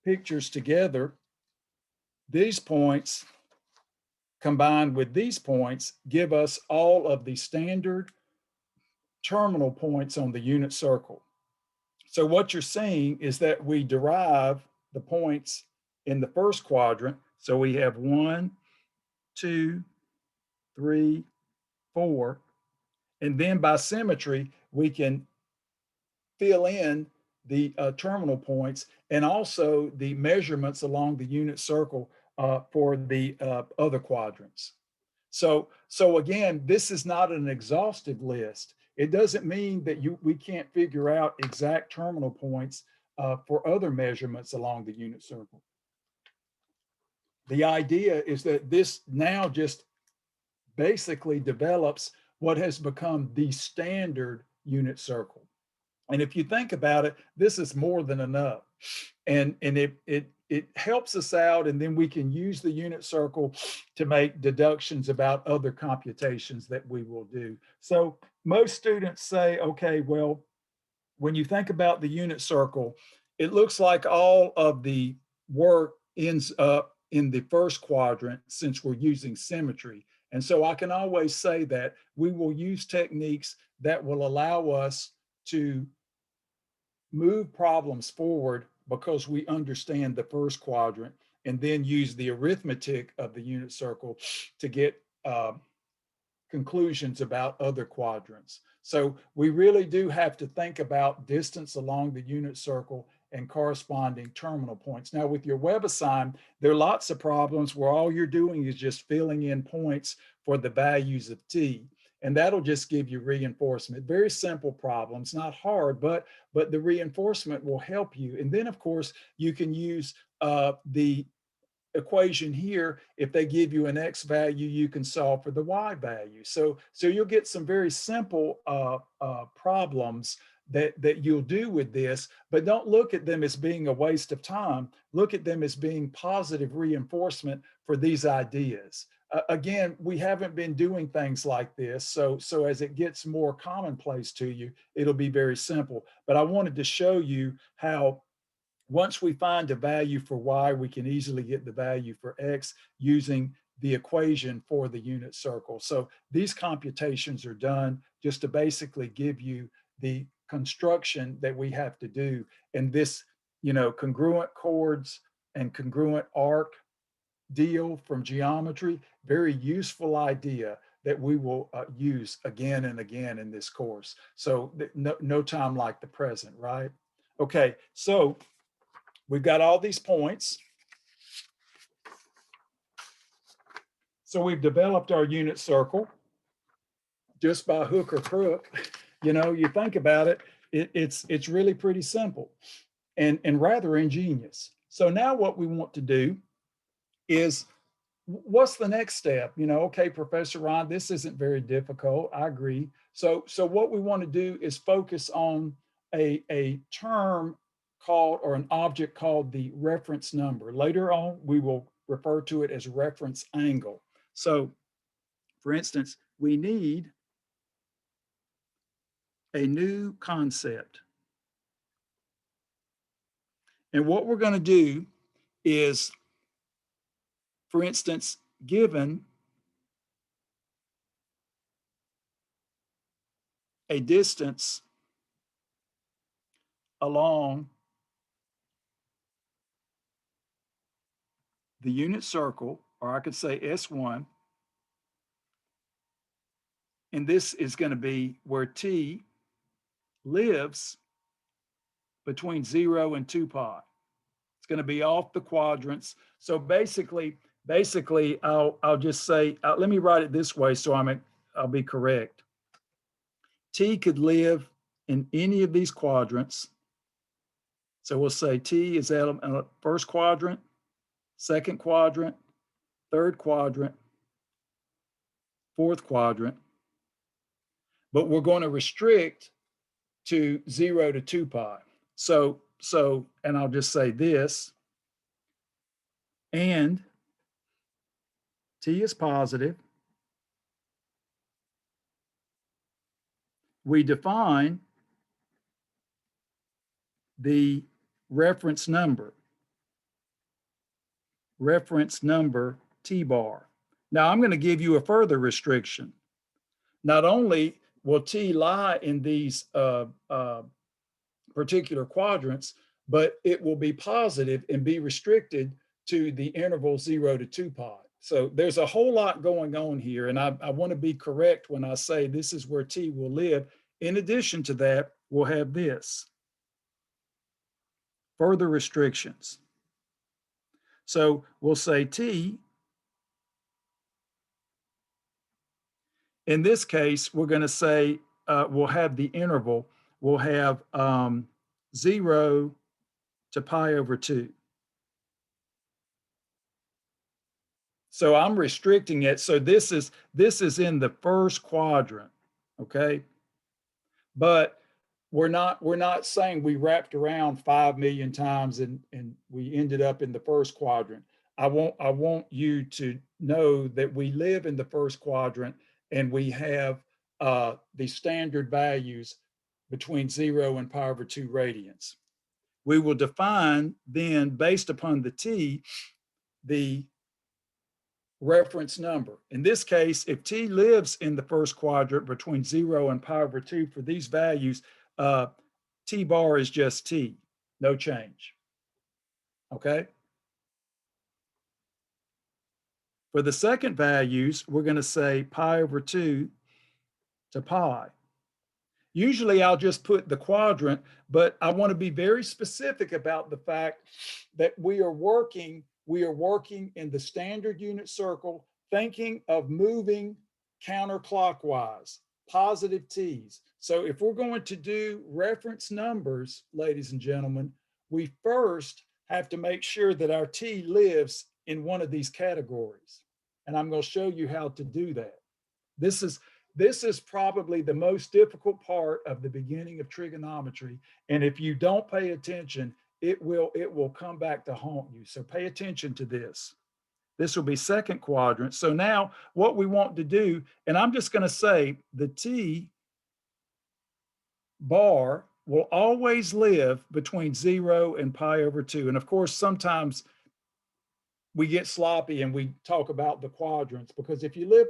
pictures together, these points combined with these points give us all of the standard terminal points on the unit circle. So what you're seeing is that we derive the points in the first quadrant. So we have 1, 2, 3, 4. And then by symmetry, we can fill in the terminal points and also the measurements along the unit circle for the other quadrants. So again, this is not an exhaustive list. It doesn't mean that we can't figure out exact terminal points for other measurements along the unit circle. The idea is that this now just basically develops what has become the standard unit circle. And if you think about it, this is more than enough. And it helps us out, and then we can use the unit circle to make deductions about other computations that we will do. So most students say, okay, well, when you think about the unit circle, it looks like all of the work ends up in the first quadrant since we're using symmetry. And so I can always say that we will use techniques that will allow us to move problems forward because we understand the first quadrant, and then use the arithmetic of the unit circle to get conclusions about other quadrants. So we really do have to think about distance along the unit circle and corresponding terminal points. Now with your WebAssign, there are lots of problems where all you're doing is just filling in points for the values of t. And that'll just give you reinforcement. Very simple problems, not hard, but the reinforcement will help you. And then of course, you can use the equation here. If they give you an x value, you can solve for the y value. So you'll get some very simple problems that you'll do with this, but don't look at them as being a waste of time. Look at them as being positive reinforcement for these ideas. again, we haven't been doing things like this. So as it gets more commonplace to you, it'll be very simple. But I wanted to show you how once we find a value for y, we can easily get the value for x using the equation for the unit circle. So these computations are done just to basically give you the construction that we have to do. And this, congruent chords and congruent arc deal from geometry, very useful idea that we will use again and again in this course. So no time like the present, right? Okay, so we've got all these points. So we've developed our unit circle just by hook or crook. You think about it, it's really pretty simple and rather ingenious. So now what we want to do is, what's the next step? Okay, Professor Ron, this isn't very difficult. I agree. So what we want to do is focus on a term called, or an object called, the reference number. Later on, we will refer to it as reference angle. So for instance, we need a new concept. And what we're going to do is, for instance, given a distance along the unit circle, or I could say S1, and this is going to be where t lives between 0 and 2 pi. It's going to be off the quadrants. So basically, I'll just say, let me write it this way so I'll be correct. T could live in any of these quadrants. So we'll say T is at first quadrant, second quadrant, third quadrant, fourth quadrant, but we're going to restrict to 0 to 2 pi. So, and I'll just say this, and T is positive. We define the reference number T bar. Now I'm going to give you a further restriction. Not only will T lie in these particular quadrants, but it will be positive and be restricted to the interval 0 to 2 pi. So there's a whole lot going on here, and I want to be correct when I say this is where T will live. In addition to that, we'll have this, further restrictions. So we'll say T, in this case, we're going to say we'll have the interval, we'll have 0 to pi over 2. So I'm restricting it. So this is in the first quadrant, okay? But we're not saying we wrapped around 5 million times and we ended up in the first quadrant. I want you to know that we live in the first quadrant and we have the standard values between 0 and pi over 2 radians. We will define then, based upon the T, the reference number. In this case, if T lives in the first quadrant between 0 and pi over 2 for these values, T bar is just T, no change. Okay? For the second values, we're going to say pi over 2 to pi. Usually I'll just put the quadrant, but I want to be very specific about the fact that we are working in the standard unit circle, thinking of moving counterclockwise, positive T's. So if we're going to do reference numbers, ladies and gentlemen, we first have to make sure that our T lives in one of these categories. And I'm going to show you how to do that. This is probably the most difficult part of the beginning of trigonometry. And if you don't pay attention, it will come back to haunt you. So pay attention to this. This will be second quadrant. So now what we want to do, and I'm just going to say the T bar will always live between 0 and pi over 2. And of course, sometimes we get sloppy and we talk about the quadrants, because if you live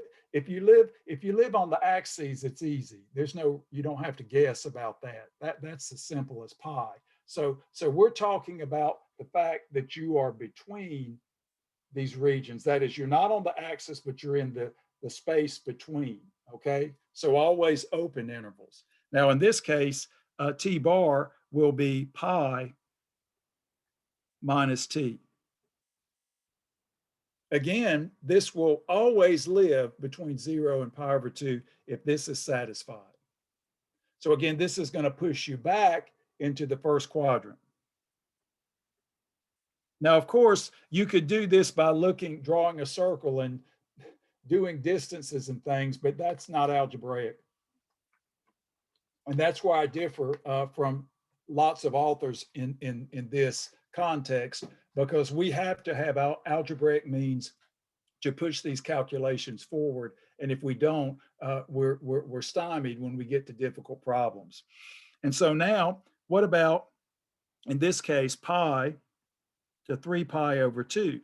on the axes, it's easy. There's no, you don't have to guess about that. That's as simple as pi. So we're talking about the fact that you are between these regions. That is, you're not on the axis, but you're in the space between. Okay, so always open intervals. Now in this case, T bar will be pi minus T. Again, this will always live between 0 and pi over 2 if this is satisfied. So again, this is going to push you back into the first quadrant. Now, of course, you could do this by drawing a circle and doing distances and things, but that's not algebraic. And that's where I differ from lots of authors in this context, because we have to have algebraic means to push these calculations forward. And if we don't, we're stymied when we get to difficult problems. And so now, what about, in this case, pi to 3 pi over 2?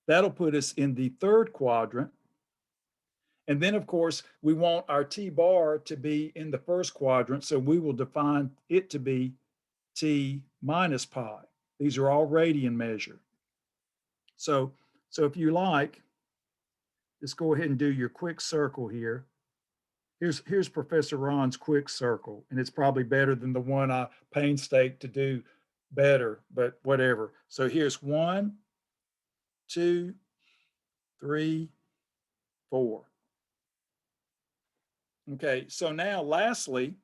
That'll put us in the third quadrant. And then, of course, we want our T bar to be in the first quadrant, so we will define it to be T minus pi. These are all radian measure. So if you like, just go ahead and do your quick circle here. Here's Professor Ron's quick circle, and it's probably better than the one I painstaking to do better, but whatever. So here's 1, 2, 3, 4. Okay, so now lastly,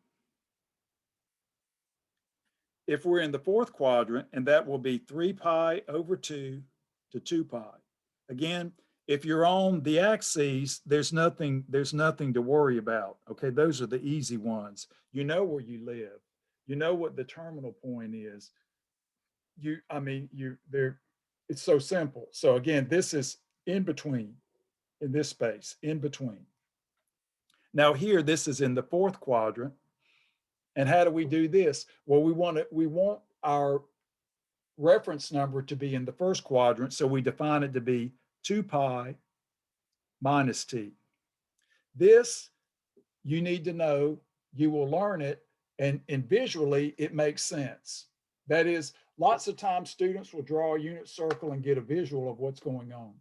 if we're in the fourth quadrant, and that will be 3 pi over 2 to 2 pi. Again, if you're on the axes, there's nothing to worry about. Okay, those are the easy ones. You know where you live. You know what the terminal point is. It's so simple. So again, this is in between, in this space, in between. Now here, this is in the fourth quadrant. And how do we do this? Well, we want our reference number to be in the first quadrant, so we define it to be 2 pi minus T. This, you need to know, you will learn it, and visually it makes sense. That is, lots of times students will draw a unit circle and get a visual of what's going on.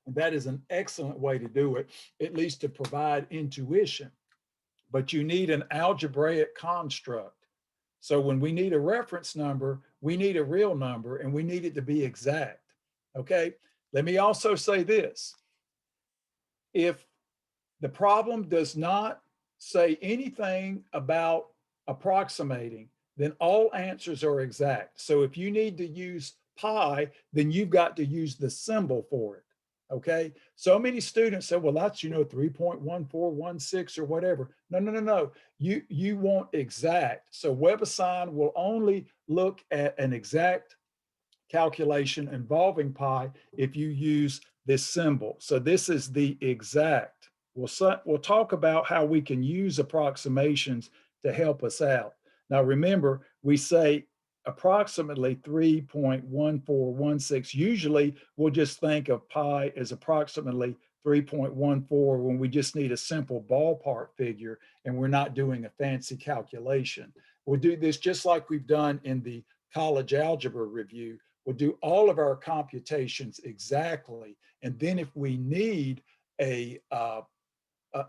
And that is an excellent way to do it, at least to provide intuition. But you need an algebraic construct. So when we need a reference number, we need a real number, and we need it to be exact. Okay, let me also say this. If the problem does not say anything about approximating, then all answers are exact. So if you need to use pi, then you've got to use the symbol for it. Okay, so many students say, well, that's 3.1416 or whatever. No. You want exact. So WebAssign will only look at an exact calculation involving pi if you use this symbol. So this is the exact. We'll talk about how we can use approximations to help us out. Now remember, we say approximately 3.1416. Usually we'll just think of pi as approximately 3.14 when we just need a simple ballpark figure and we're not doing a fancy calculation. We'll do this just like we've done in the college algebra review. We'll do all of our computations exactly. And then if we need an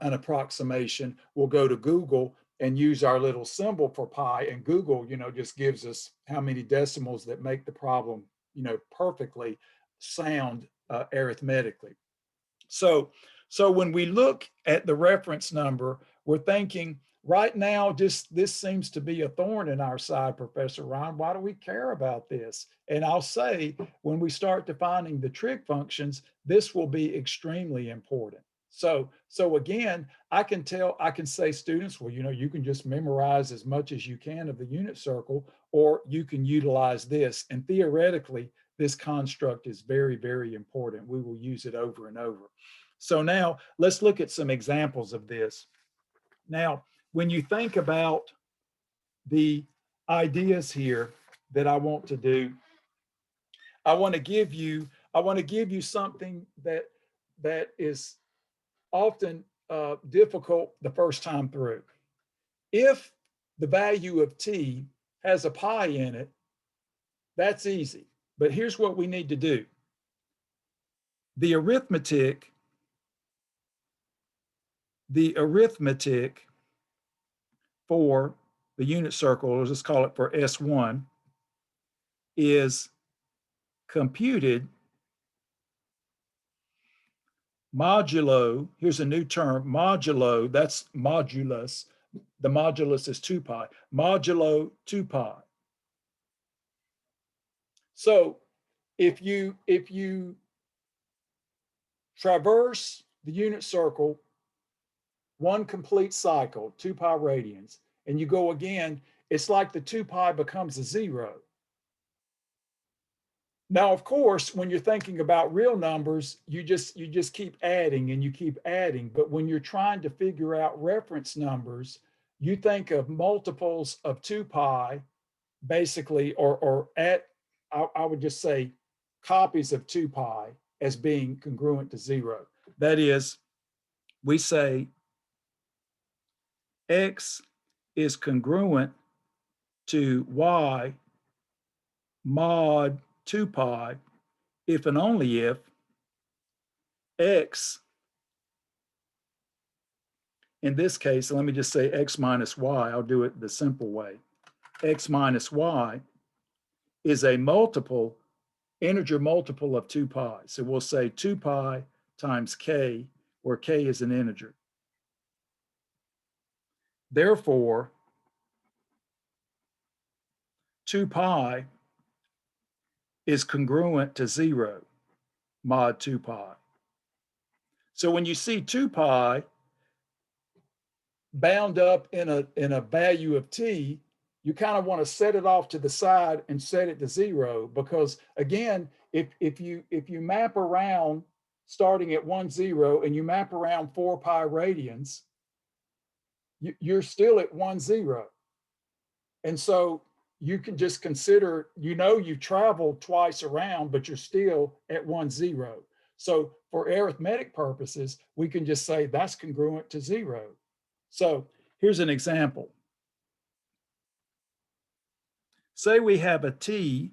approximation, we'll go to Google and use our little symbol for pi, and Google, just gives us how many decimals that make the problem, perfectly sound arithmetically. So when we look at the reference number, we're thinking, right now, this seems to be a thorn in our side, Professor Ron. Why do we care about this? And I'll say, when we start defining the trig functions, this will be extremely important. So again, I can say, students, well, you can just memorize as much as you can of the unit circle, or you can utilize this. And theoretically, this construct is very, very important. We will use it over and over. So now let's look at some examples of this. Now, when you think about the ideas here that I want to do, I want to give you something that is often difficult the first time through. If the value of t has a pi in it, that's easy. But here's what we need to do. The arithmetic for the unit circle, let's just call it for S1, is computed modulo, here's a new term, modulo, that's modulus. The modulus is 2 pi, modulo 2 pi. So if you traverse the unit circle one complete cycle, 2 pi radians, and you go again, it's like the 2 pi becomes a 0. Now, of course, when you're thinking about real numbers, you just keep adding and you keep adding. But when you're trying to figure out reference numbers, you think of multiples of 2 pi, basically, or I would just say copies of 2 pi as being congruent to 0. That is, we say x is congruent to y mod 2 pi if and only if x, in this case, let me just say x minus y, I'll do it the simple way. X minus y is a multiple, integer multiple of 2 pi. So we'll say 2 pi times k, where k is an integer. Therefore, 2 pi is congruent to 0 mod 2 pi. So when you see 2 pi bound up in a value of t, you kind of want to set it off to the side and set it to 0, because again, if you map around starting at 1, 0 and you map around 4 pi radians, you're still at 1, 0. And so you can just consider, you've traveled twice around, but you're still at 1, 0. So for arithmetic purposes, we can just say that's congruent to 0. So here's an example. Say we have a t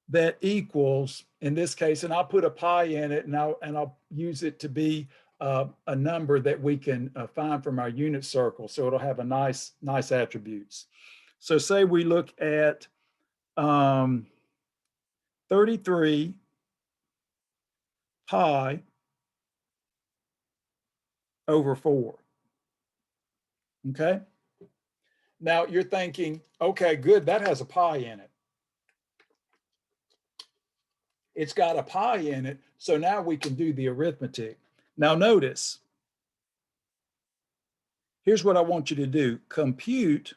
that equals, in this case, and I'll put a pi in it, and I'll use it to be a number that we can find from our unit circle, so it'll have a nice attributes. So say we look at 33 pi over 4. Okay. Now you're thinking, okay, good, that has a pi in it. It's got a pi in it, so now we can do the arithmetic. Now notice, here's what I want you to do. Compute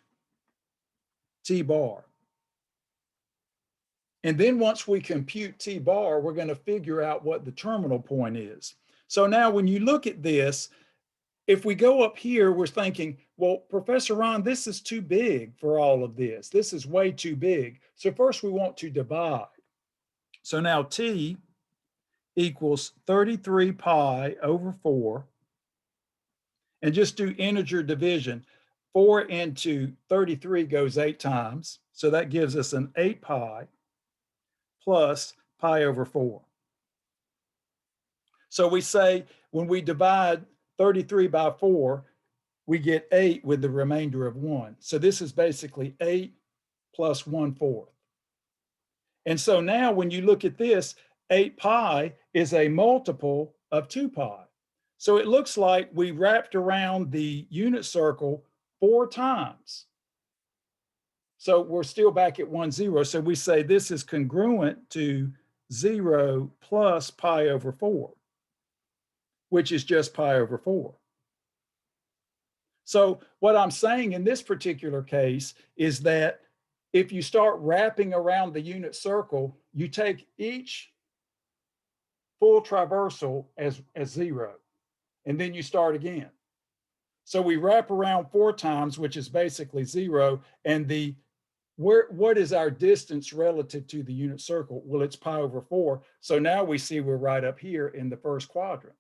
t bar. And then once we compute t bar, we're going to figure out what the terminal point is. So now when you look at this, if we go up here, we're thinking, well, Professor Ron, this is too big for all of this. This is way too big. So first we want to divide. So now t equals 33 pi over 4. And just do integer division. 4 into 33 goes 8 times. So that gives us an 8 pi plus pi over 4. So we say when we divide 33 by 4, we get 8 with the remainder of 1. So this is basically 8 plus 1/4. And so now when you look at this, 8 pi is a multiple of 2 pi. So it looks like we wrapped around the unit circle 4 times. So we're still back at 1, 0. So we say this is congruent to 0 plus pi over 4, which is just pi over 4. So what I'm saying in this particular case is that if you start wrapping around the unit circle, you take each full traversal as 0, and then you start again. So we wrap around 4 times, which is basically 0, and what is our distance relative to the unit circle? Well, it's pi over 4. So now we see we're right up here in the first quadrant.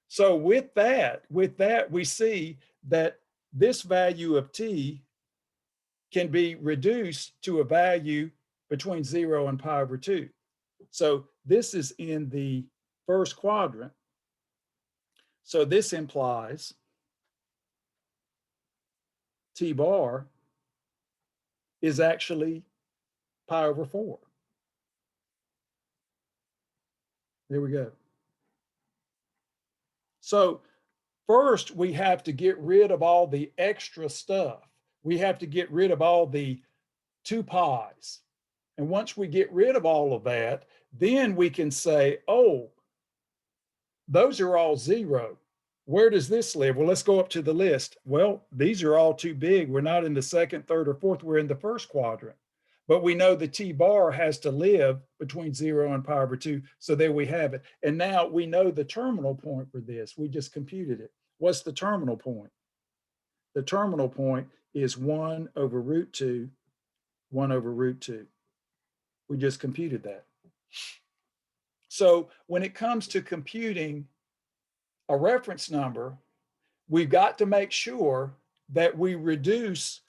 So with that, we see that this value of t can be reduced to a value between 0 and pi over 2. So this is in the first quadrant. So this implies t bar is actually pi over 4. There we go. So first, we have to get rid of all the extra stuff. We have to get rid of all the 2 pi's. And once we get rid of all of that, then we can say, oh, those are all 0. Where does this live? Well, let's go up to the list. Well, these are all too big. We're not in the second, third, or fourth. We're in the first quadrant. But we know the t bar has to live between 0 and pi over 2. So there we have it. And now we know the terminal point for this. We just computed it. What's the terminal point? The terminal point is 1 over root 2, 1 over root 2. We just computed that. So when it comes to computing a reference number, we've got to make sure that we reduce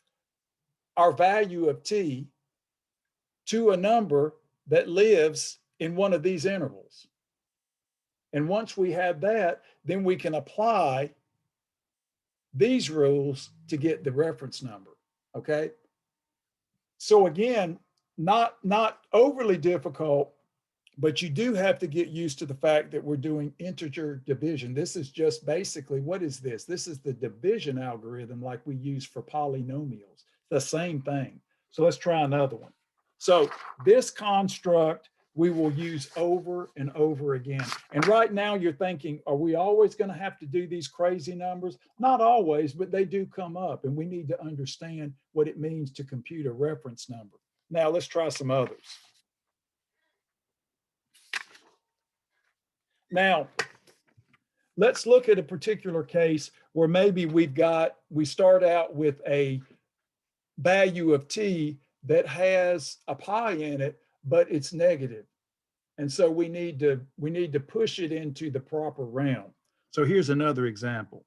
our value of t to a number that lives in one of these intervals. And once we have that, then we can apply these rules to get the reference number, okay? So again, not overly difficult, but you do have to get used to the fact that we're doing integer division. This is just basically, what is this? This is the division algorithm like we use for polynomials, the same thing. So let's try another one. So this construct we will use over and over again. And right now you're thinking, are we always going to have to do these crazy numbers? Not always, but they do come up, and we need to understand what it means to compute a reference number. Now let's try some others. Now, let's look at a particular case where maybe we start out with a value of t that has a pi in it, but it's negative. And so we need to push it into the proper realm. So here's another example.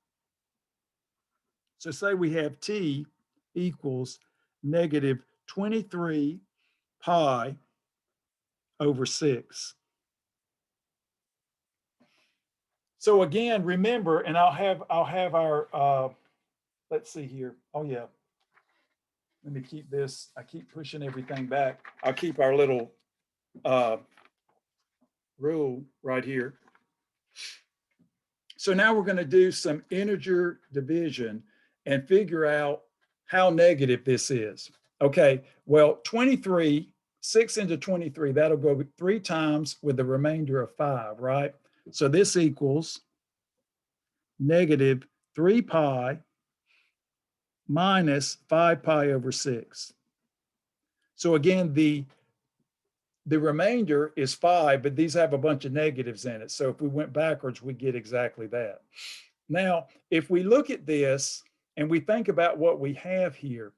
So say we have t equals negative 23 pi over 6. So again, remember, and I'll have our, let's see here. Oh yeah. Let me keep this. I keep pushing everything back. I'll keep our little rule right here. So now we're going to do some integer division and figure out how negative this is. Okay, well, 23, 6 into 23, that'll go 3 times with the remainder of 5, right? So this equals negative 3 pi minus 5 pi over 6. So again, the remainder is 5, but these have a bunch of negatives in it. So if we went backwards, we get exactly that. Now, if we look at this and we think about what we have here,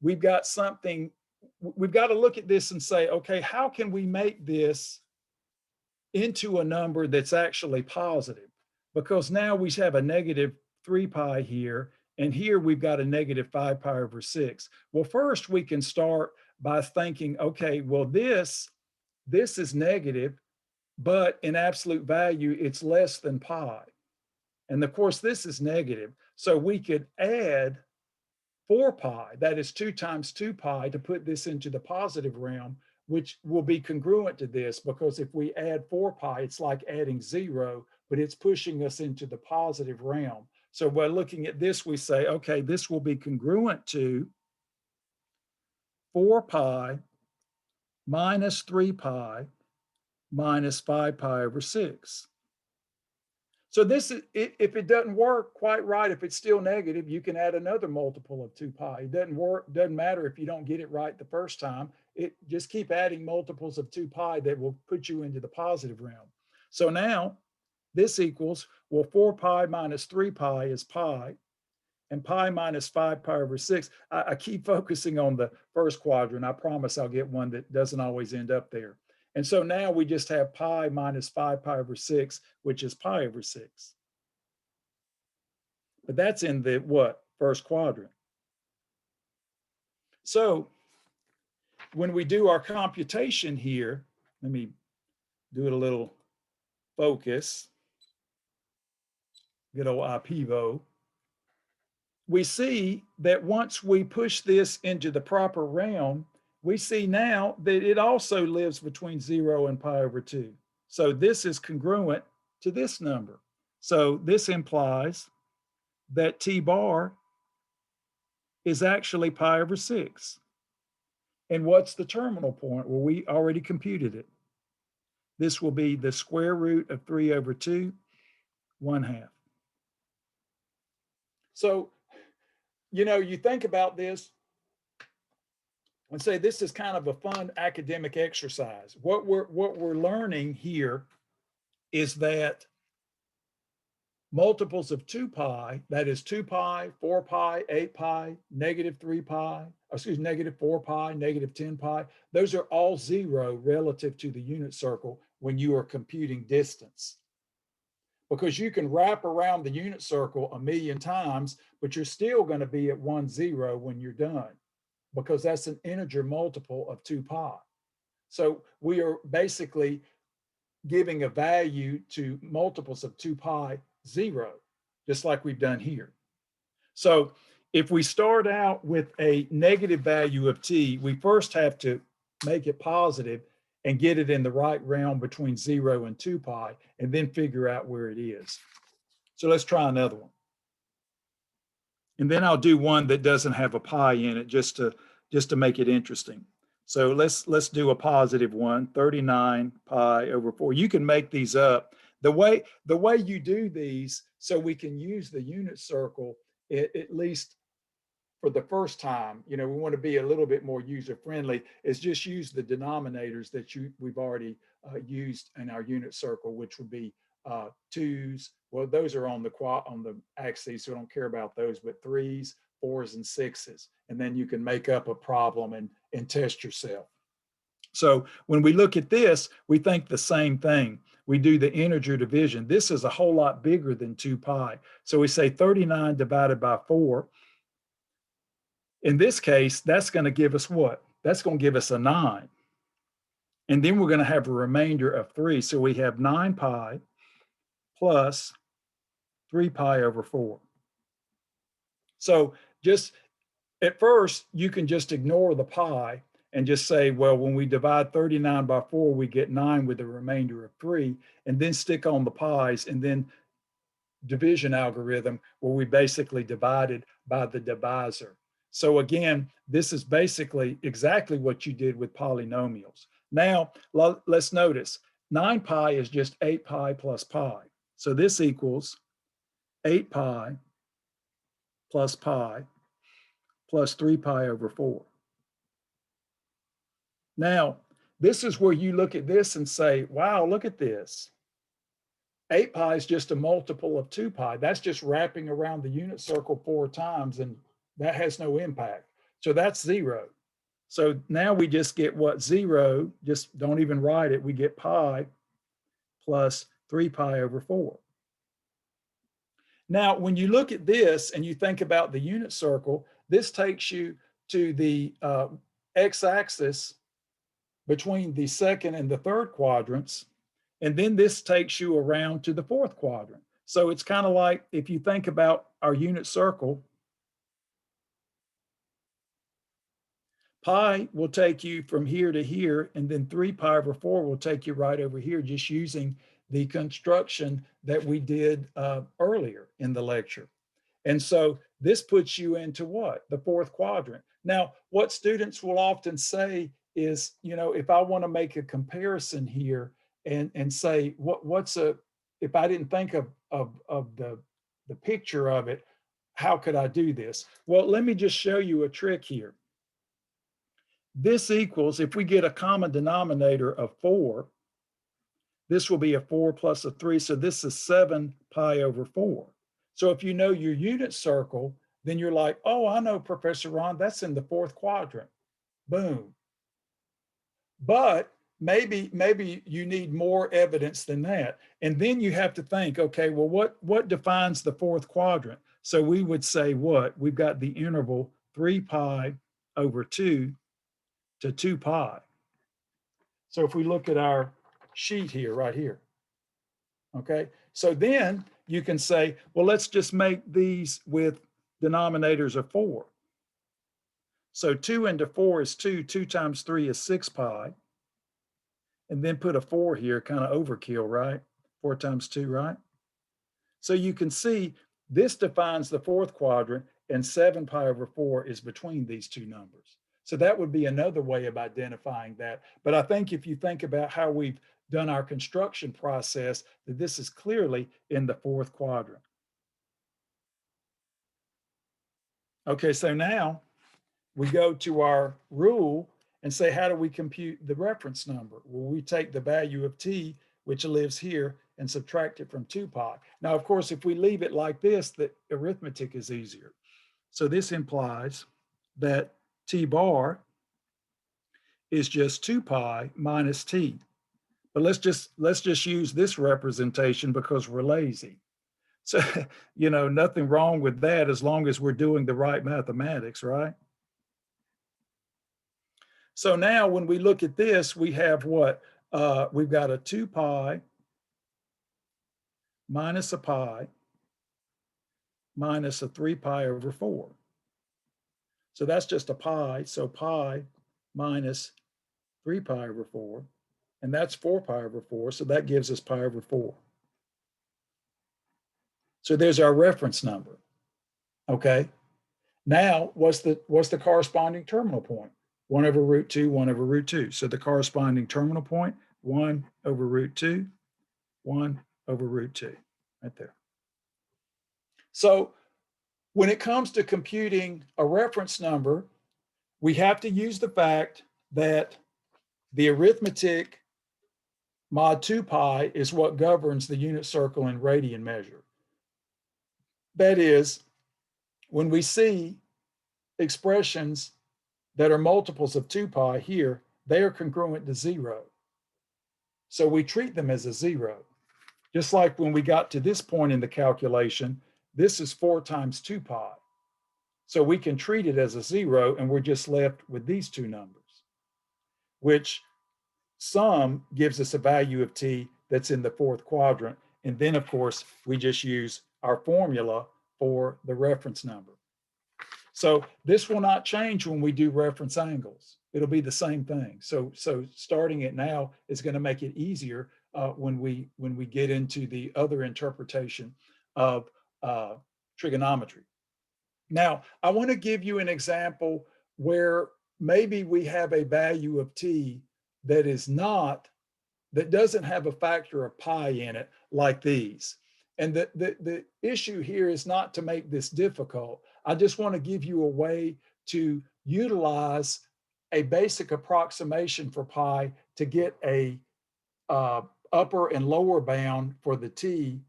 we've got something, we've got to look at this and say, okay, how can we make this into a number that's actually positive? Because now we have a negative 3 pi here, and here we've got a negative 5 pi over 6. Well, first we can start by thinking, okay, well, this is negative, but in absolute value, it's less than pi. And of course, this is negative. So we could add 4 pi, that is 2 times 2 pi, to put this into the positive realm, which will be congruent to this, because if we add 4 pi, it's like adding 0, but it's pushing us into the positive realm. So by looking at this, we say, okay, this will be congruent to 4 pi minus 3 pi minus 5 pi over 6. So this is, if it doesn't work quite right, if it's still negative, you can add another multiple of 2 pi. It doesn't work, doesn't matter if you don't get it right the first time. It just keep adding multiples of 2 pi that will put you into the positive realm. So now this equals, well, 4 pi minus 3 pi is pi, and pi minus 5 pi over 6. I keep focusing on the first quadrant. I promise I'll get one that doesn't always end up there. And so now we just have pi minus 5 pi over 6, which is pi over 6. But that's in the what? First quadrant. So when we do our computation here, let me do it a little focus, good old IPvo. We see that once we push this into the proper realm, we see now that it also lives between 0 and pi over 2. So this is congruent to this number. So this implies that T bar is actually pi over 6. And what's the terminal point? Well, we already computed it. This will be the square root of 3 over 2, 1/2. So, you know, you think about this and say this is kind of a fun academic exercise. What we're learning here is that multiples of 2 pi, that is 2 pi, 4 pi, 8 pi, negative 3 pi, negative 4 pi, negative 10 pi, those are all 0 relative to the unit circle when you are computing distance. Because you can wrap around the unit circle a million times, but you're still going to be at 1, 0 when you're done, because that's an integer multiple of 2 pi. So we are basically giving a value to multiples of 2 pi 0, just like we've done here. So if we start out with a negative value of t, we first have to make it positive and get it in the right realm between 0 and 2 pi, and then figure out where it is. So let's try another one. And then I'll do one that doesn't have a pi in it, just to make it interesting. So let's do a positive one, 39 pi over 4. You can make these up. The way you do these, so we can use the unit circle, at least for the first time, you know, we want to be a little bit more user friendly, is just use the denominators that we've already used in our unit circle, which would be 2s. Well, those are on the axis, so I don't care about those, but 3s, 4s, and 6s. And then you can make up a problem and test yourself. So when we look at this, we think the same thing. We do the integer division. This is a whole lot bigger than 2 pi. So we say 39 divided by 4. In this case, that's going to give us what? That's going to give us a 9. And then we're going to have a remainder of 3. So we have 9 pi plus 3 pi over 4. So just at first, you can just ignore the pi and just say, well, when we divide 39 by 4, we get 9 with a remainder of 3, and then stick on the pi's, and then division algorithm where we basically divided by the divisor. So again, this is basically exactly what you did with polynomials. Now, let's notice 9 pi is just 8 pi plus pi. So this equals 8 pi plus pi plus 3 pi over 4. Now, this is where you look at this and say, wow, look at this. 8 pi is just a multiple of 2 pi. That's just wrapping around the unit circle 4 times, and that has no impact. So that's 0. So now we just get what? 0, just don't even write it. We get pi plus 3 pi over 4. Now, when you look at this and you think about the unit circle, this takes you to the x-axis between the second and the third quadrants. And then this takes you around to the fourth quadrant. So it's kind of like if you think about our unit circle, pi will take you from here to here, and then 3 pi over 4 will take you right over here, just using the construction that we did earlier in the lecture. And so this puts you into what? The fourth quadrant. Now, what students will often say is, you know, if I want to make a comparison here and say, if I didn't think of of the picture of it, how could I do this? Well, let me just show you a trick here. This equals, if we get a common denominator of 4, this will be a 4 plus a 3. So this is 7 pi over 4. So if you know your unit circle, then you're like, oh, I know, Professor Ron, that's in the 4th quadrant. Boom. But maybe you need more evidence than that. And then you have to think, okay, well, what defines the 4th quadrant? So we would say what? We've got the interval 3 pi over 2 to 2 pi. So if we look at our sheet here, right here, okay? So then you can say, well, let's just make these with denominators of 4. So 2 into 4 is 2. 2 times 3 is 6 pi. And then put a 4 here, kind of overkill, right? 4 times 2, right? So you can see this defines the 4th quadrant, and 7 pi over 4 is between these two numbers. So that would be another way of identifying that. But I think if you think about how we've done our construction process, that this is clearly in the 4th quadrant. Okay, so now we go to our rule and say, how do we compute the reference number? Well, we take the value of t, which lives here, and subtract it from 2 pi. Now, of course, if we leave it like this, the arithmetic is easier. So this implies that t bar is just 2 pi minus t. But let's just use this representation because we're lazy. So, nothing wrong with that as long as we're doing the right mathematics, right? So now when we look at this, we have what? We've got a 2 pi minus a pi minus a 3 pi over 4. So that's just a pi. So pi minus 3 pi over 4. And that's 4 pi over 4. So that gives us pi over 4. So there's our reference number. Okay. Now, what's the corresponding terminal point? 1 over root 2, 1 over root 2. So the corresponding terminal point, 1 over root 2, 1 over root 2, right there. So when it comes to computing a reference number, we have to use the fact that the arithmetic mod 2 pi is what governs the unit circle and radian measure. That is, when we see expressions that are multiples of 2 pi here, they are congruent to 0. So we treat them as a 0. Just like when we got to this point in the calculation, this is 4 times 2 pi. So we can treat it as a 0, and we're just left with these two numbers, which sum gives us a value of t that's in the 4th quadrant. And then, of course, we just use our formula for the reference number. So this will not change when we do reference angles. It'll be the same thing. So starting it now is going to make it easier when we get into the other interpretation of trigonometry. Now, I want to give you an example where maybe we have a value of t that doesn't have a factor of pi in it like these. And the issue here is not to make this difficult. I just want to give you a way to utilize a basic approximation for pi to get a upper and lower bound for the t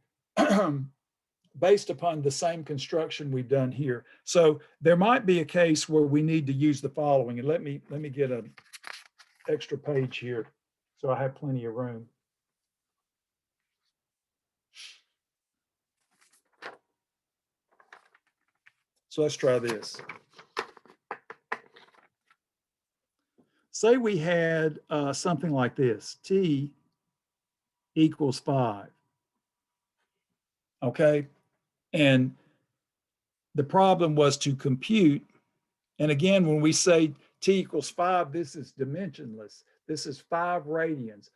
based upon the same construction we've done here. So there might be a case where we need to use the following. And let me get an extra page here so I have plenty of room. So let's try this. Say we had something like this, t equals 5, okay? And the problem was to compute, and again, when we say t equals 5, this is dimensionless. This is 5 radians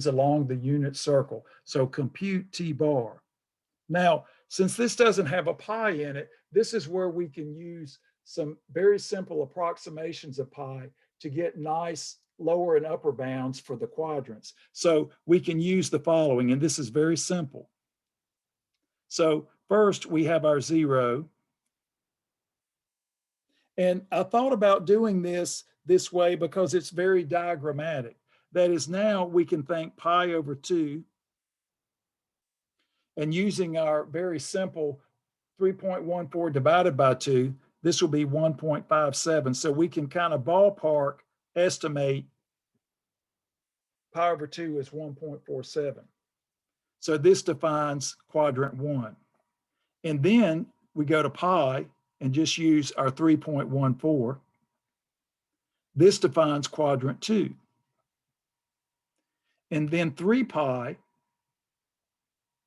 along the unit circle. So compute t bar. Now, since this doesn't have a pi in it, this is where we can use some very simple approximations of pi to get nice lower and upper bounds for the quadrants. So we can use the following, and this is very simple. So first we have our 0. And I thought about doing this way because it's very diagrammatic. That is, now we can think pi over 2, and using our very simple 3.14 divided by 2, this will be 1.57. So we can kind of ballpark estimate pi over 2 is 1.47. So this defines quadrant 1. And then we go to pi and just use our 3.14. This defines quadrant 2. And then 3 pi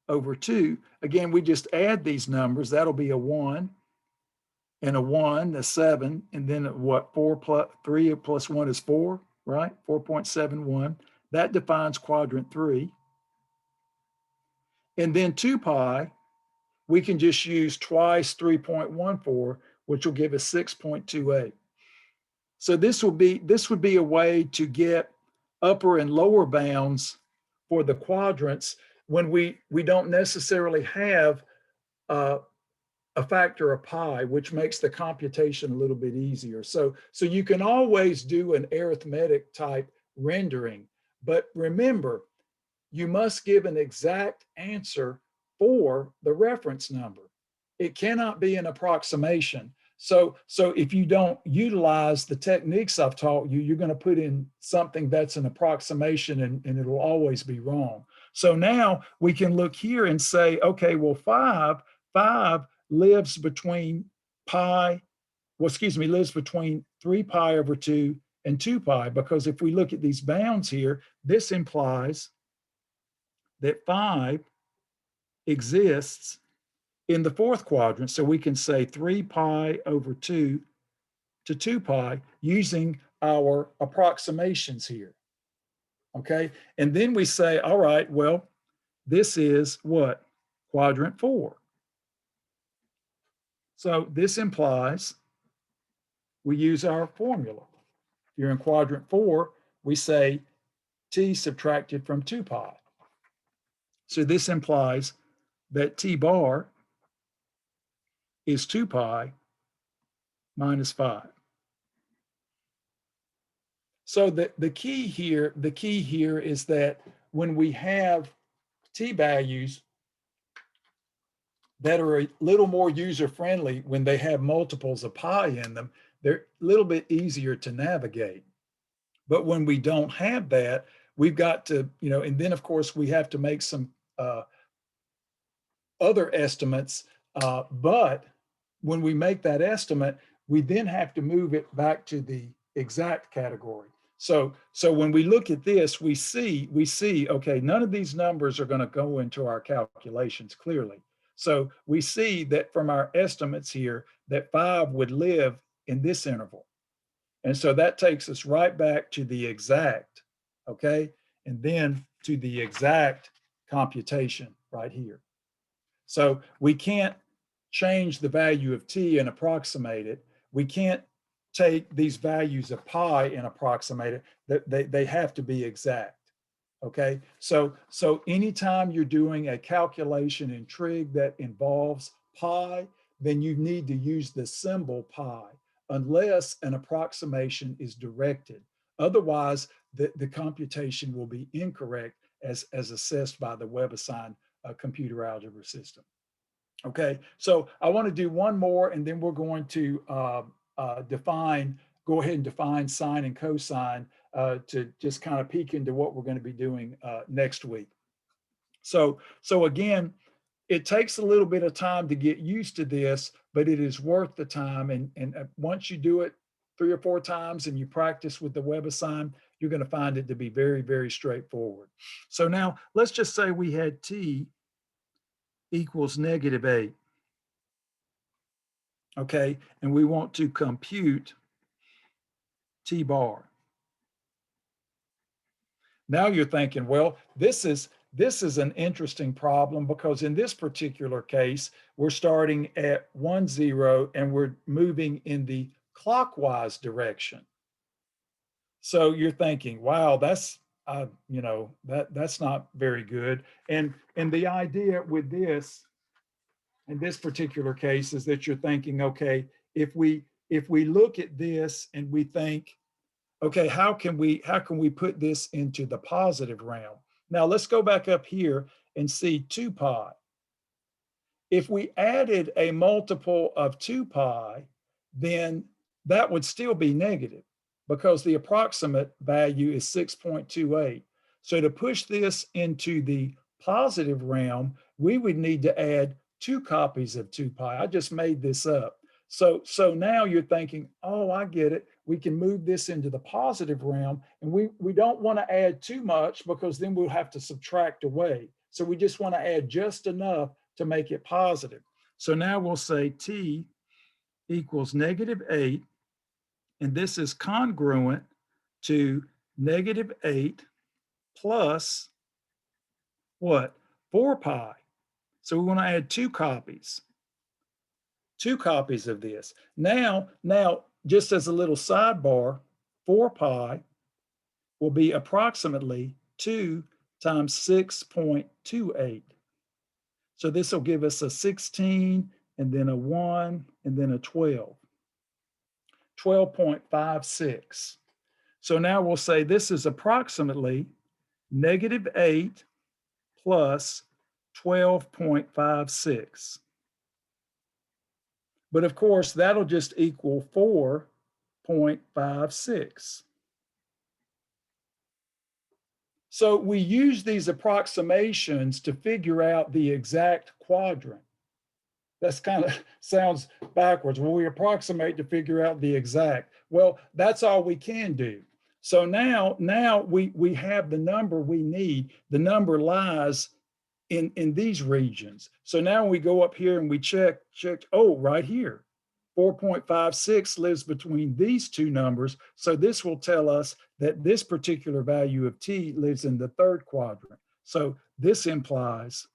over 2, again, we just add these numbers. That'll be a 1 and a 1, a 7, and then what, 4 plus 3 plus 1 is 4, right? 4.71. That defines quadrant 3. And then 2 pi, we can just use twice 3.14, which will give us 6.28. So this would be a way to get upper and lower bounds for the quadrants when we don't necessarily have a factor of pi, which makes the computation a little bit easier. So you can always do an arithmetic type rendering, but remember, you must give an exact answer for the reference number. It cannot be an approximation. So if you don't utilize the techniques I've taught you, you're going to put in something that's an approximation, and it'll always be wrong. So now we can look here and say, okay, well, 5 lives between lives between 3 pi over 2 and 2 pi, because if we look at these bounds here, this implies that 5 exists in the fourth quadrant. So we can say 3 pi over 2 to 2 pi using our approximations here. Okay. And then we say, all right, well, this is what? Quadrant 4. So this implies we use our formula. If you're in quadrant 4, we say t subtracted from 2 pi. So this implies that t bar is 2 pi minus 5. So the key here is that when we have t values that are a little more user-friendly, when they have multiples of pi in them, they're a little bit easier to navigate. But when we don't have that, we've got to, and then of course we have to make some other estimates. But when we make that estimate, we then have to move it back to the exact category. So when we look at this, we see, okay, none of these numbers are going to go into our calculations clearly. So we see that from our estimates here that 5 would live in this interval. And so that takes us right back to the exact, okay? And then to the exact computation right here. So we can't change the value of t and approximate it. We can't take these values of pi and approximate it. They have to be exact. Okay, so anytime you're doing a calculation in trig that involves pi, then you need to use the symbol pi, unless an approximation is directed. Otherwise, the computation will be incorrect as assessed by the WebAssign computer algebra system. Okay, so I want to do one more, and then we're going to go ahead and define sine and cosine to just kind of peek into what we're going to be doing next week. So again, it takes a little bit of time to get used to this, but it is worth the time. And once you do it 3 or 4 times and you practice with the WebAssign, you're going to find it to be very, very straightforward. So now let's just say we had t equals -8. Okay, and we want to compute t bar. Now you're thinking, well, this is an interesting problem, because in this particular case, we're starting at 1, 0, and we're moving in the clockwise direction. So you're thinking, wow, that's that's not very good. And the idea with this in this particular case is that you're thinking, okay, if we look at this and we think, okay, how can we put this into the positive realm? Now let's go back up here and see 2 pi. If we added a multiple of 2 pi, then that would still be negative because the approximate value is 6.28. So to push this into the positive realm, we would need to add 2 copies of 2 pi. I just made this up. So now you're thinking, oh, I get it. We can move this into the positive realm, and we don't want to add too much because then we'll have to subtract away. So we just want to add just enough to make it positive. So now we'll say t equals -8, and this is congruent to -8 plus what? 4 pi. So we want to add 2 copies. 2 copies of this. Now, just as a little sidebar, 4 pi will be approximately 2 times 6.28. So this will give us a 16 and then a 1 and then a 12. 12.56. So now we'll say this is approximately -8 plus 12.56. But of course, that'll just equal 4.56. So we use these approximations to figure out the exact quadrant. That's kind of sounds backwards. Well, we approximate to figure out the exact. Well, that's all we can do. So now we have the number we need. The number lies in these regions. So now we go up here and we check, oh, right here. 4.56 lives between these two numbers. So this will tell us that this particular value of t lives in the third quadrant. So this implies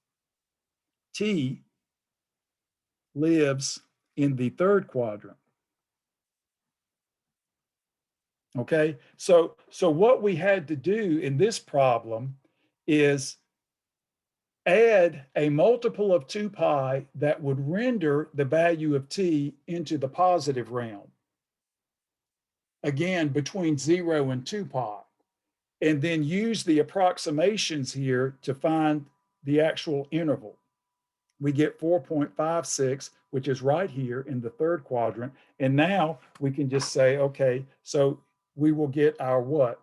t lives in the third quadrant. Okay, so what we had to do in this problem is add a multiple of 2 pi that would render the value of t into the positive realm. Again, between 0 and 2 pi. And then use the approximations here to find the actual interval. We get 4.56, which is right here in the third quadrant. And now we can just say, okay, so we will get our what?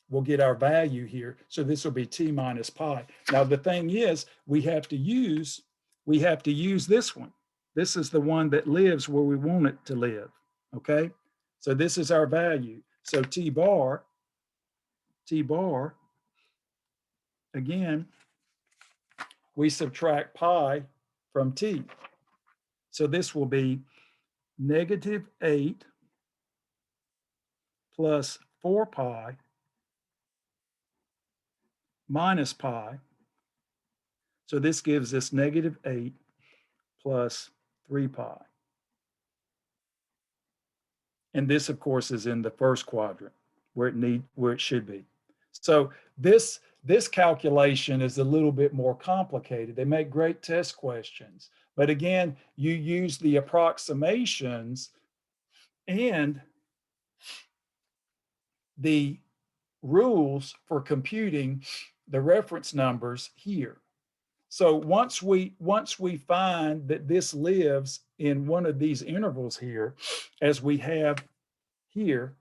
We'll get our value here. So this will be t minus pi. Now the thing is, we have to use this one. This is the one that lives where we want it to live. Okay, so this is our value. So t bar, again, we subtract pi from t. So this will be -8 plus 4 pi minus pi. So this gives us -8 plus 3 pi. And this, of course, is in the first quadrant where it should be. So this calculation is a little bit more complicated. They make great test questions. But again, you use the approximations and the rules for computing the reference numbers here. So once we find that this lives in one of these intervals here, as we have here,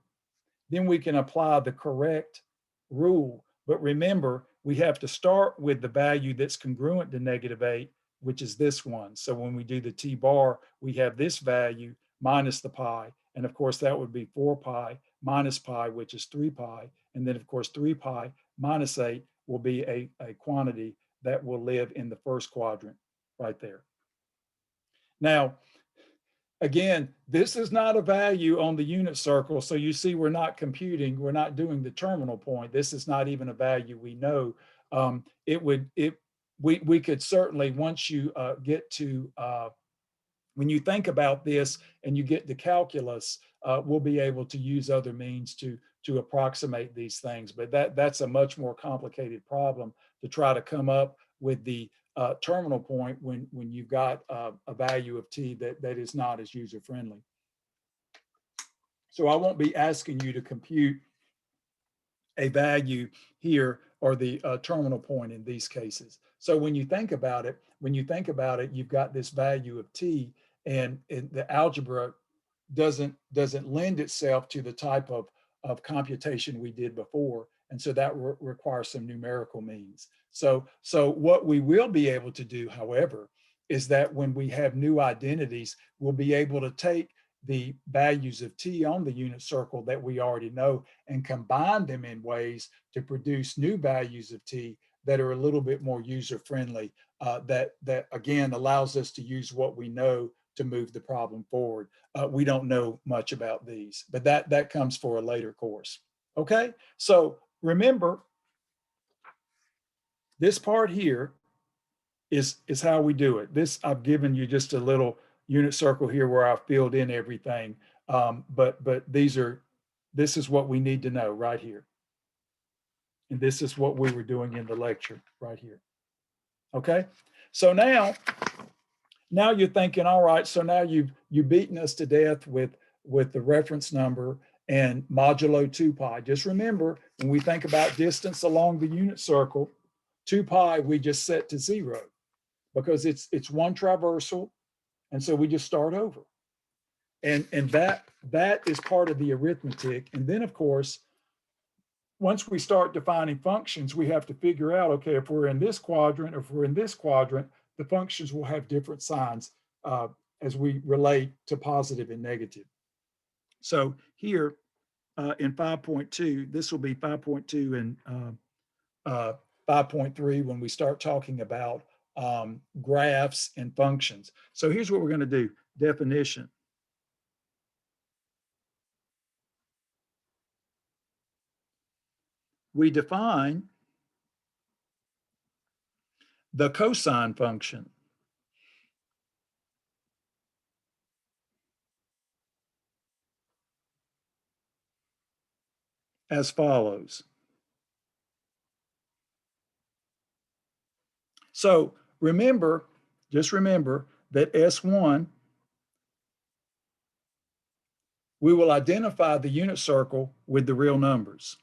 then we can apply the correct rule. But remember, we have to start with the value that's congruent to -8, which is this one. So when we do the t bar, we have this value minus the pi. And of course, that would be 4 pi minus pi, which is 3 pi. And then of course, 3 pi minus 8 will be a quantity that will live in the first quadrant right there. Now, again, this is not a value on the unit circle. So you see, we're not computing, we're not doing the terminal point. This is not even a value we know. We could certainly, once you get to, when you think about this and you get to calculus, we'll be able to use other means to approximate these things. But that's a much more complicated problem to try to come up with the terminal point when you've got a value of t that is not as user friendly. So I won't be asking you to compute a value here or the terminal point in these cases. So when you think about it, you've got this value of t, and the algebra doesn't lend itself to the type of computation we did before. And so that requires some numerical means. So what we will be able to do, however, is that when we have new identities, we'll be able to take the values of t on the unit circle that we already know and combine them in ways to produce new values of t that are a little bit more user friendly, that again allows us to use what we know to move the problem forward. We don't know much about these, but that comes for a later course. Okay, so remember, this part here is how we do it. This, I've given you just a little unit circle here where I've filled in everything, but this is what we need to know right here. And this is what we were doing in the lecture right here. Okay, so now you're thinking, all right, so now you've beaten us to death with the reference number and modulo 2 pi. Just remember, when we think about distance along the unit circle, 2 pi we just set to 0 because it's one traversal, and so we just start over. And that is part of the arithmetic. And then, of course, once we start defining functions, we have to figure out, okay, if we're in this quadrant, or if we're in this quadrant, the functions will have different signs as we relate to positive and negative. So here in 5.2, this will be 5.2 and 5.3 when we start talking about graphs and functions. So here's what we're going to do. Definition. We define the cosine function as follows. So just remember that S1, we will identify the unit circle with the real numbers.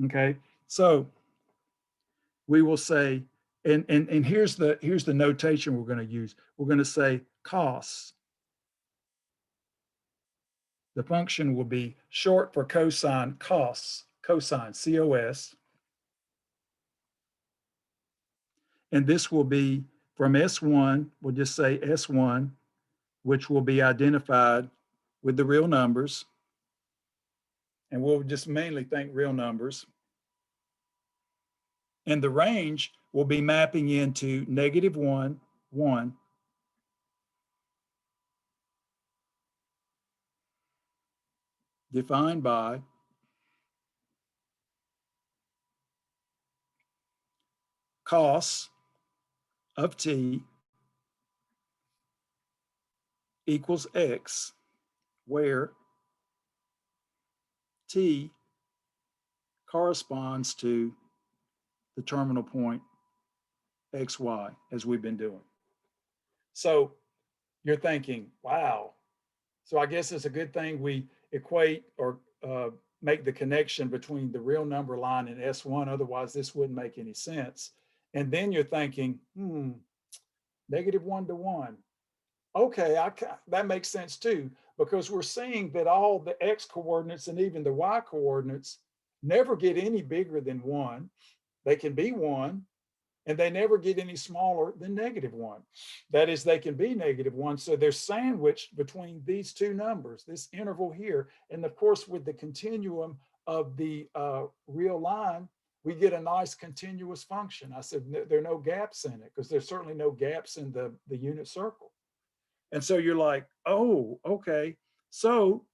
Okay, so we will say, and here's the notation we're going to use. We're going to say cos. The function will be short for cosine, cos, cosine, C-O-S. And this will be from S1, we'll just say S1, which will be identified with the real numbers. And we'll just mainly think real numbers. And the range will be mapping into -1, 1, defined by cos of t equals x, where t corresponds to the terminal point xy, as we've been doing. So you're thinking, wow, so I guess it's a good thing we equate or make the connection between the real number line and S1, otherwise this wouldn't make any sense. And then you're thinking, -1 to 1. Okay, that makes sense too, because we're seeing that all the x coordinates and even the y coordinates never get any bigger than 1. They can be 1, and they never get any smaller than -1. That is, they can be -1. So they're sandwiched between these two numbers, this interval here. And of course, with the continuum of the real line, we get a nice continuous function. I said there are no gaps in it because there's certainly no gaps in the unit circle. And so you're like, oh, okay. So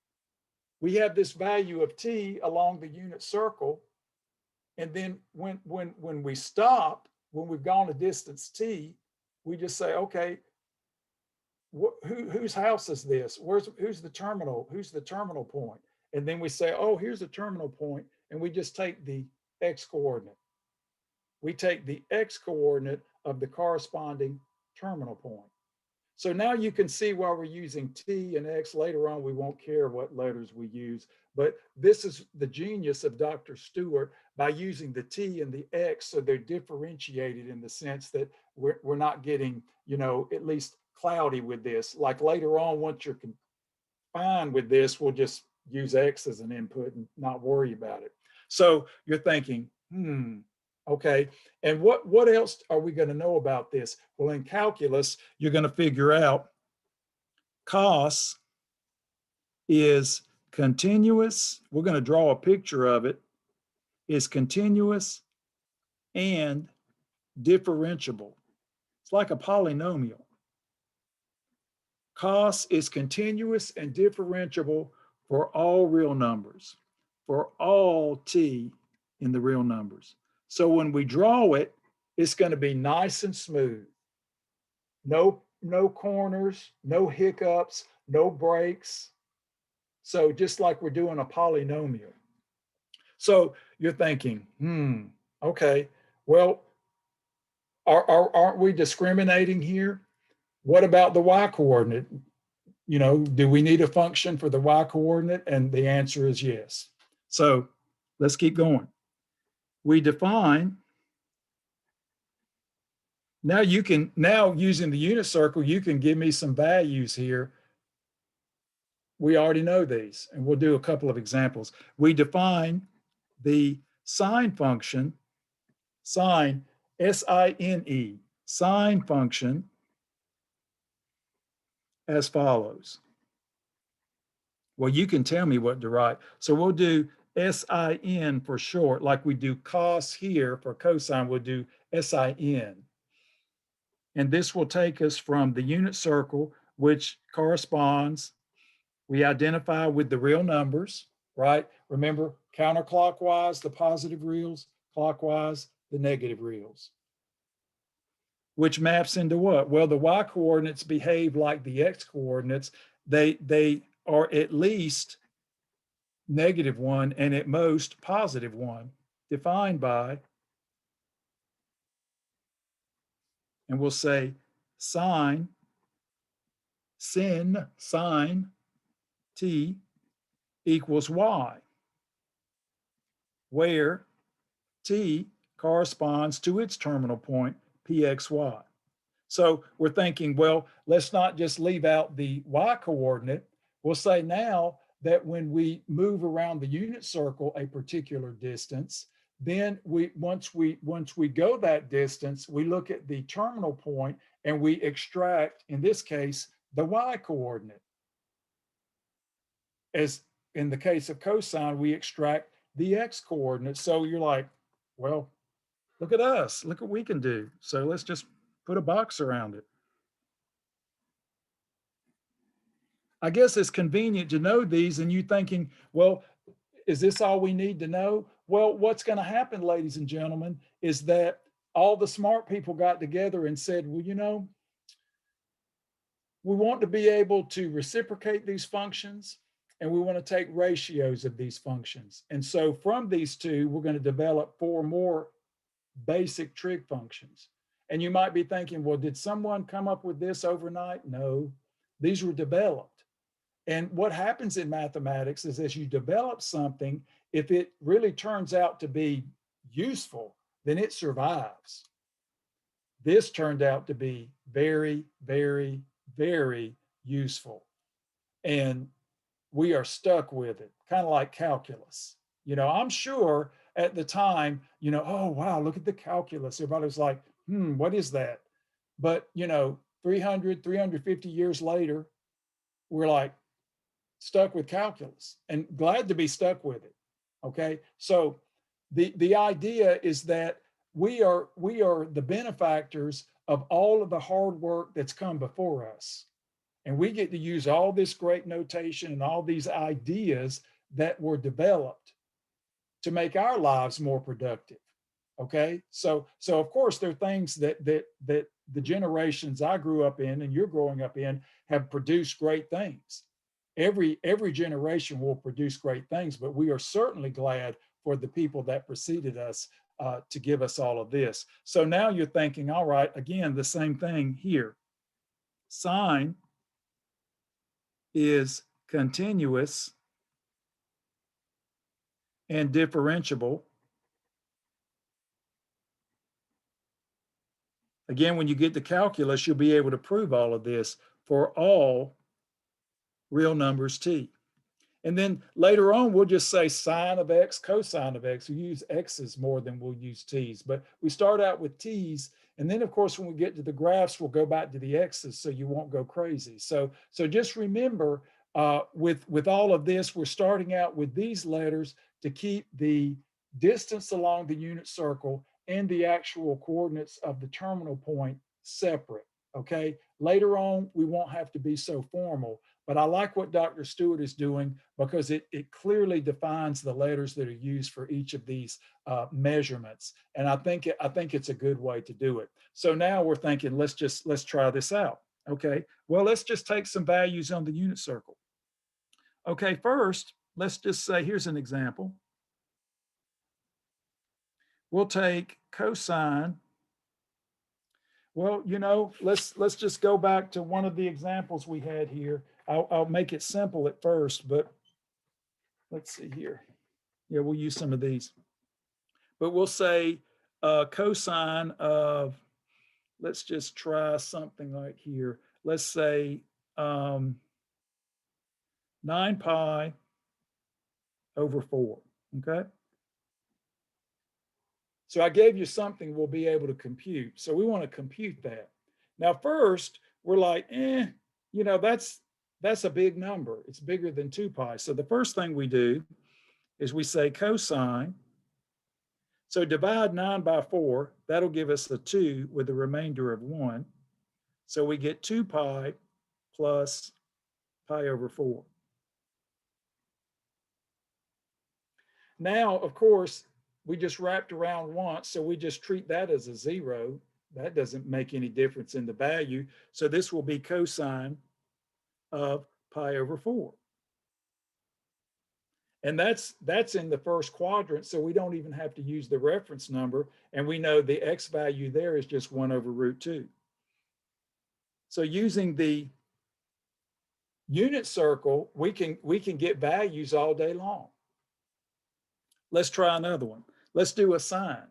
we have this value of t along the unit circle. And then when we stop, when we've gone a distance t, we just say, okay, whose house is this? Who's the terminal? Who's the terminal point? And then we say, oh, here's a terminal point, and we just take the x coordinate. we take the X coordinate of the corresponding terminal point. So now you can see why we're using T and X. Later on, we won't care what letters we use, but this is the genius of Dr. Stewart by using the T and the X, so they're differentiated in the sense that we're not getting, you know, at least cloudy with this. Like later on, once you're confined with this, we'll just use X as an input and not worry about it. So you're thinking, okay, and what else are we going to know about this? Well, in calculus, you're going to figure out cos is continuous. We're going to draw a picture of it. Is continuous and differentiable. It's like a polynomial. Cos is continuous and differentiable for all real numbers, for all t in the real numbers. So when we draw it, it's going to be nice and smooth. No corners, no hiccups, no breaks. So just like we're doing a polynomial. So you're thinking, okay, well, aren't we discriminating here? What about the y coordinate? You know, do we need a function for the y coordinate? And the answer is yes. So let's keep going. We define, now using the unit circle, you can give me some values here. We already know these, and we'll do a couple of examples. We define the sine function, sine, S-I-N-E, sine function as follows. Well, you can tell me what to write. So we'll do SIN for short, like we do cos here for cosine, we'll do SIN. And this will take us from the unit circle, which corresponds, we identify with the real numbers, right? Remember, counterclockwise, the positive reals, clockwise, the negative reals. Which maps into what? Well, the y coordinates behave like the x coordinates. They are at least -1 and at most +1, defined by, and we'll say sin t equals y, where t corresponds to its terminal point, pxy. So we're thinking, well, let's not just leave out the y coordinate. We'll say now that when we move around the unit circle a particular distance, then once we go that distance, we look at the terminal point and we extract, in this case, the y coordinate. As in the case of cosine, we extract the x coordinate. So you're like, well, look at us, look what we can do. So let's just put a box around it. I guess it's convenient to know these, and you thinking, well, is this all we need to know? Well, what's going to happen, ladies and gentlemen, is that all the smart people got together and said, well, you know, we want to be able to reciprocate these functions, and we want to take ratios of these functions. And so from these two, we're going to develop 4 more basic trig functions. And you might be thinking, well, did someone come up with this overnight? No, these were developed. And what happens in mathematics is as you develop something, if it really turns out to be useful, then it survives. This turned out to be very, very, very useful. And we are stuck with it, kind of like calculus. You know, I'm sure at the time, you know, oh, wow, look at the calculus. Everybody was like, what is that? But, you know, 350 years later, we're like, stuck with calculus and glad to be stuck with it. Okay. So the idea is that we are the benefactors of all of the hard work that's come before us. And we get to use all this great notation and all these ideas that were developed to make our lives more productive. Okay. So of course there are things that the generations I grew up in and you're growing up in have produced great things. Every generation will produce great things, but we are certainly glad for the people that preceded us to give us all of this. So now you're thinking, all right, again, the same thing here. Sine is continuous and differentiable. Again, when you get to calculus, you'll be able to prove all of this for all real numbers t. And then later on, we'll just say sine of x, cosine of x. We use x's more than we'll use t's. But we start out with t's. And then, of course, when we get to the graphs, we'll go back to the x's so you won't go crazy. So just remember, with all of this, we're starting out with these letters to keep the distance along the unit circle and the actual coordinates of the terminal point separate, okay? Later on, we won't have to be so formal, but I like what Dr. Stewart is doing because it clearly defines the letters that are used for each of these measurements. And I think it's a good way to do it. So now we're thinking, let's try this out. Okay, well, let's just take some values on the unit circle. Okay, first, let's just say, here's an example. We'll take cosine. Well, you know, let's just go back to one of the examples we had here. I'll make it simple at first, but let's see here. Yeah, we'll use some of these. But we'll say cosine of, let's just try something like here. Let's say 9 pi over 4, okay? So I gave you something we'll be able to compute. So we want to compute that. Now, first, we're like, you know, that's a big number. It's bigger than 2 pi. So the first thing we do is we say cosine. So divide 9 by 4. That'll give us a 2 with a remainder of 1. So we get 2 pi plus pi over 4. Now, of course, we just wrapped around once, so we just treat that as a 0. That doesn't make any difference in the value. So this will be cosine of pi over 4. And that's in the first quadrant, so we don't even have to use the reference number. And we know the x value there is just 1 over root 2. So using the unit circle, we can get values all day long. Let's try another one. Let's do a sine.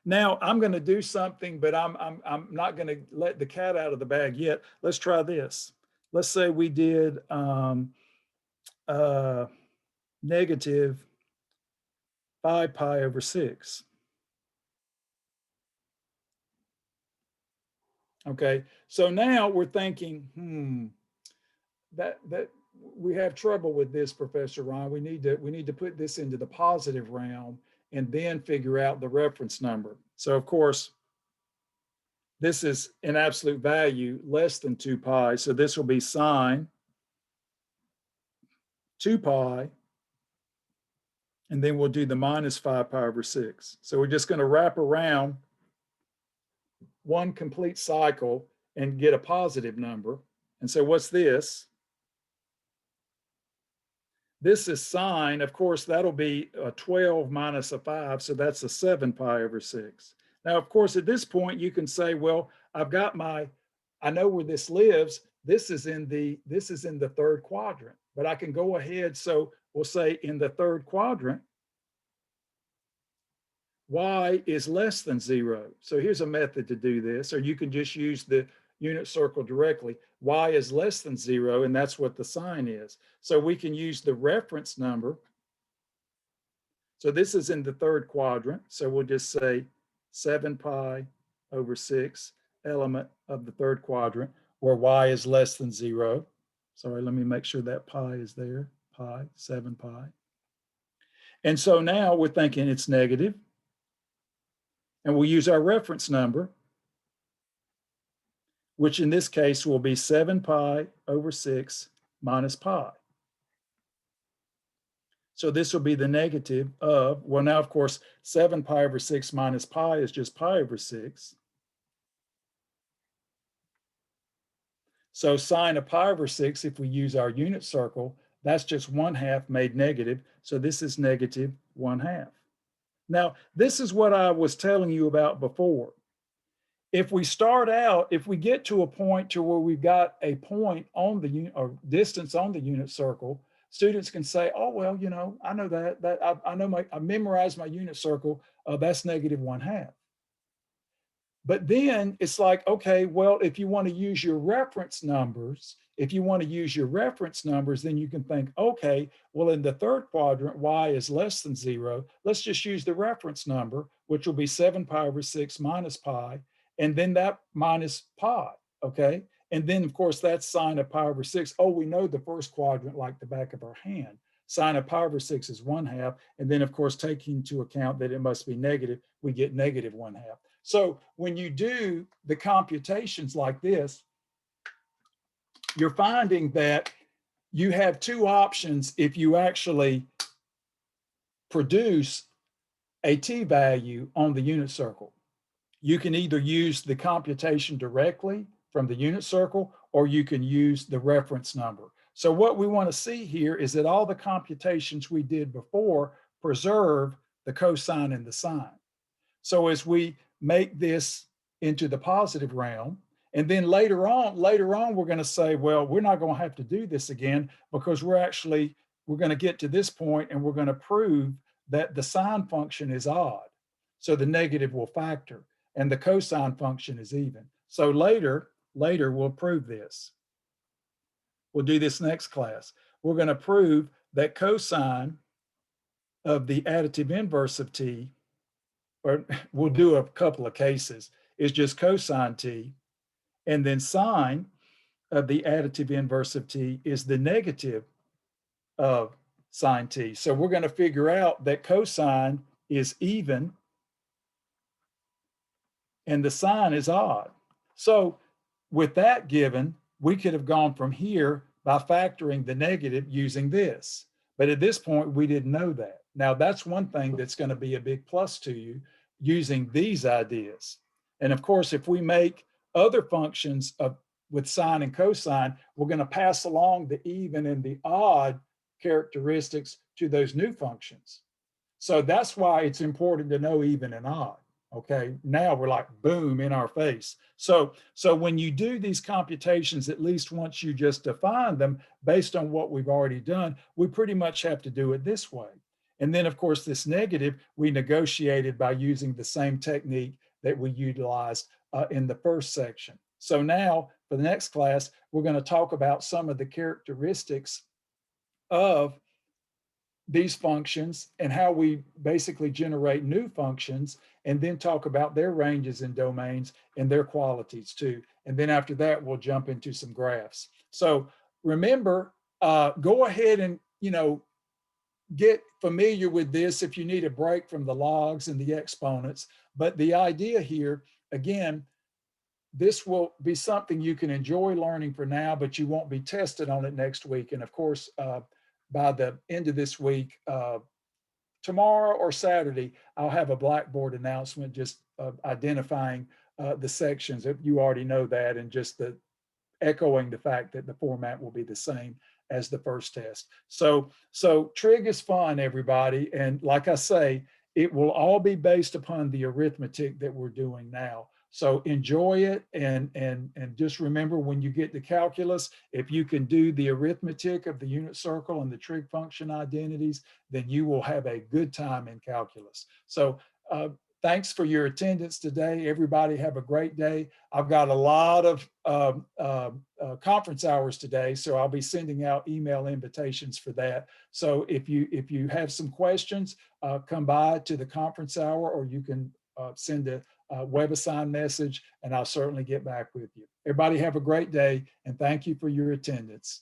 Now I'm going to do something, but I'm not going to let the cat out of the bag yet. Let's try this. Let's say we did negative 5 pi over 6. Okay, so now we're thinking, that we have trouble with this, Professor Ron. We need to put this into the positive realm and then figure out the reference number. So of course, this is an absolute value less than 2 pi. So this will be sine 2 pi, and then we'll do the minus 5 pi over 6. So we're just going to wrap around one complete cycle and get a positive number. And so what's this? This is sine. Of course, that'll be a 12 minus a 5, so that's a 7 pi over 6. Now, of course, at this point, you can say, well, I know where this lives. This is in the third quadrant, but I can go ahead. So we'll say in the third quadrant, y is less than 0. So here's a method to do this, or you can just use the unit circle directly. Y is less than 0, and that's what the sign is. So we can use the reference number. So this is in the third quadrant. So we'll just say 7 pi over 6 element of the third quadrant, where y is less than 0. Sorry, let me make sure that pi is there. Pi, 7 pi. And so now we're thinking it's negative. And we'll use our reference number, which in this case will be 7 pi over 6 minus pi. So this will be the negative of, well, now, of course, 7 pi over 6 minus pi is just pi over 6. So sine of pi over 6, if we use our unit circle, That's just 1/2 made negative. So this is negative 1/2. Now, this is what I was telling you about before. If we start out, if we get to a point to where we've got a point on the unit or distance on the unit circle, students can say, oh, well, I know that I know I memorized my unit circle. That's negative 1/2. But then it's like, okay, well, if you want to use your reference numbers, then you can think, okay, well, in the third quadrant, y is less than 0. Let's just use the reference number, which will be 7 pi over 6 minus pi, and then that minus pi, okay? And then, of course, that's sine of pi over 6. Oh, we know the first quadrant like the back of our hand. Sine of pi over 6 is 1/2. And then, of course, taking into account that it must be negative, we get negative 1/2. So when you do the computations like this, you're finding that you have two options if you actually produce a t-value on the unit circle. You can either use the computation directly from the unit circle, or you can use the reference number. So what we want to see here is that all the computations we did before preserve the cosine and the sine. So as we make this into the positive realm, and then later on, we're going to say, well, we're not going to have to do this again because we're going to get to this point and we're going to prove that the sine function is odd. So the negative will factor and the cosine function is even. So later we'll prove this. We'll do this next class. We're going to prove that cosine of the additive inverse of t, or we'll do a couple of cases, is just cosine t, and then sine of the additive inverse of t is the negative of sine t. So we're going to figure out that cosine is even and the sine is odd. So with that given, we could have gone from here by factoring the negative using this. But at this point, we didn't know that. Now, that's one thing that's going to be a big plus to you using these ideas. And of course, if we make other functions with sine and cosine, we're going to pass along the even and the odd characteristics to those new functions. So that's why it's important to know even and odd. Okay, now we're like, boom, in our face. So when you do these computations, at least once you just define them based on what we've already done, we pretty much have to do it this way. And then, of course, this negative, we negotiated by using the same technique that we utilized in the first section. So now, for the next class, we're going to talk about some of the characteristics of these functions and how we basically generate new functions, and then talk about their ranges and domains and their qualities too. And then after that, we'll jump into some graphs. So remember, go ahead and, get familiar with this if you need a break from the logs and the exponents. But the idea here, again, this will be something you can enjoy learning for now, but you won't be tested on it next week. And of course, by the end of this week, tomorrow or Saturday, I'll have a Blackboard announcement just identifying the sections. You already know that, and just echoing the fact that the format will be the same as the first test. So trig is fun, everybody. And like I say, it will all be based upon the arithmetic that we're doing now. So enjoy it, and just remember, when you get to calculus, if you can do the arithmetic of the unit circle and the trig function identities, then you will have a good time in calculus. So thanks for your attendance today. Everybody have a great day. I've got a lot of conference hours today, so I'll be sending out email invitations for that. So if you have some questions, come by to the conference hour, or you can send a WebAssign message, and I'll certainly get back with you. Everybody have a great day, and thank you for your attendance.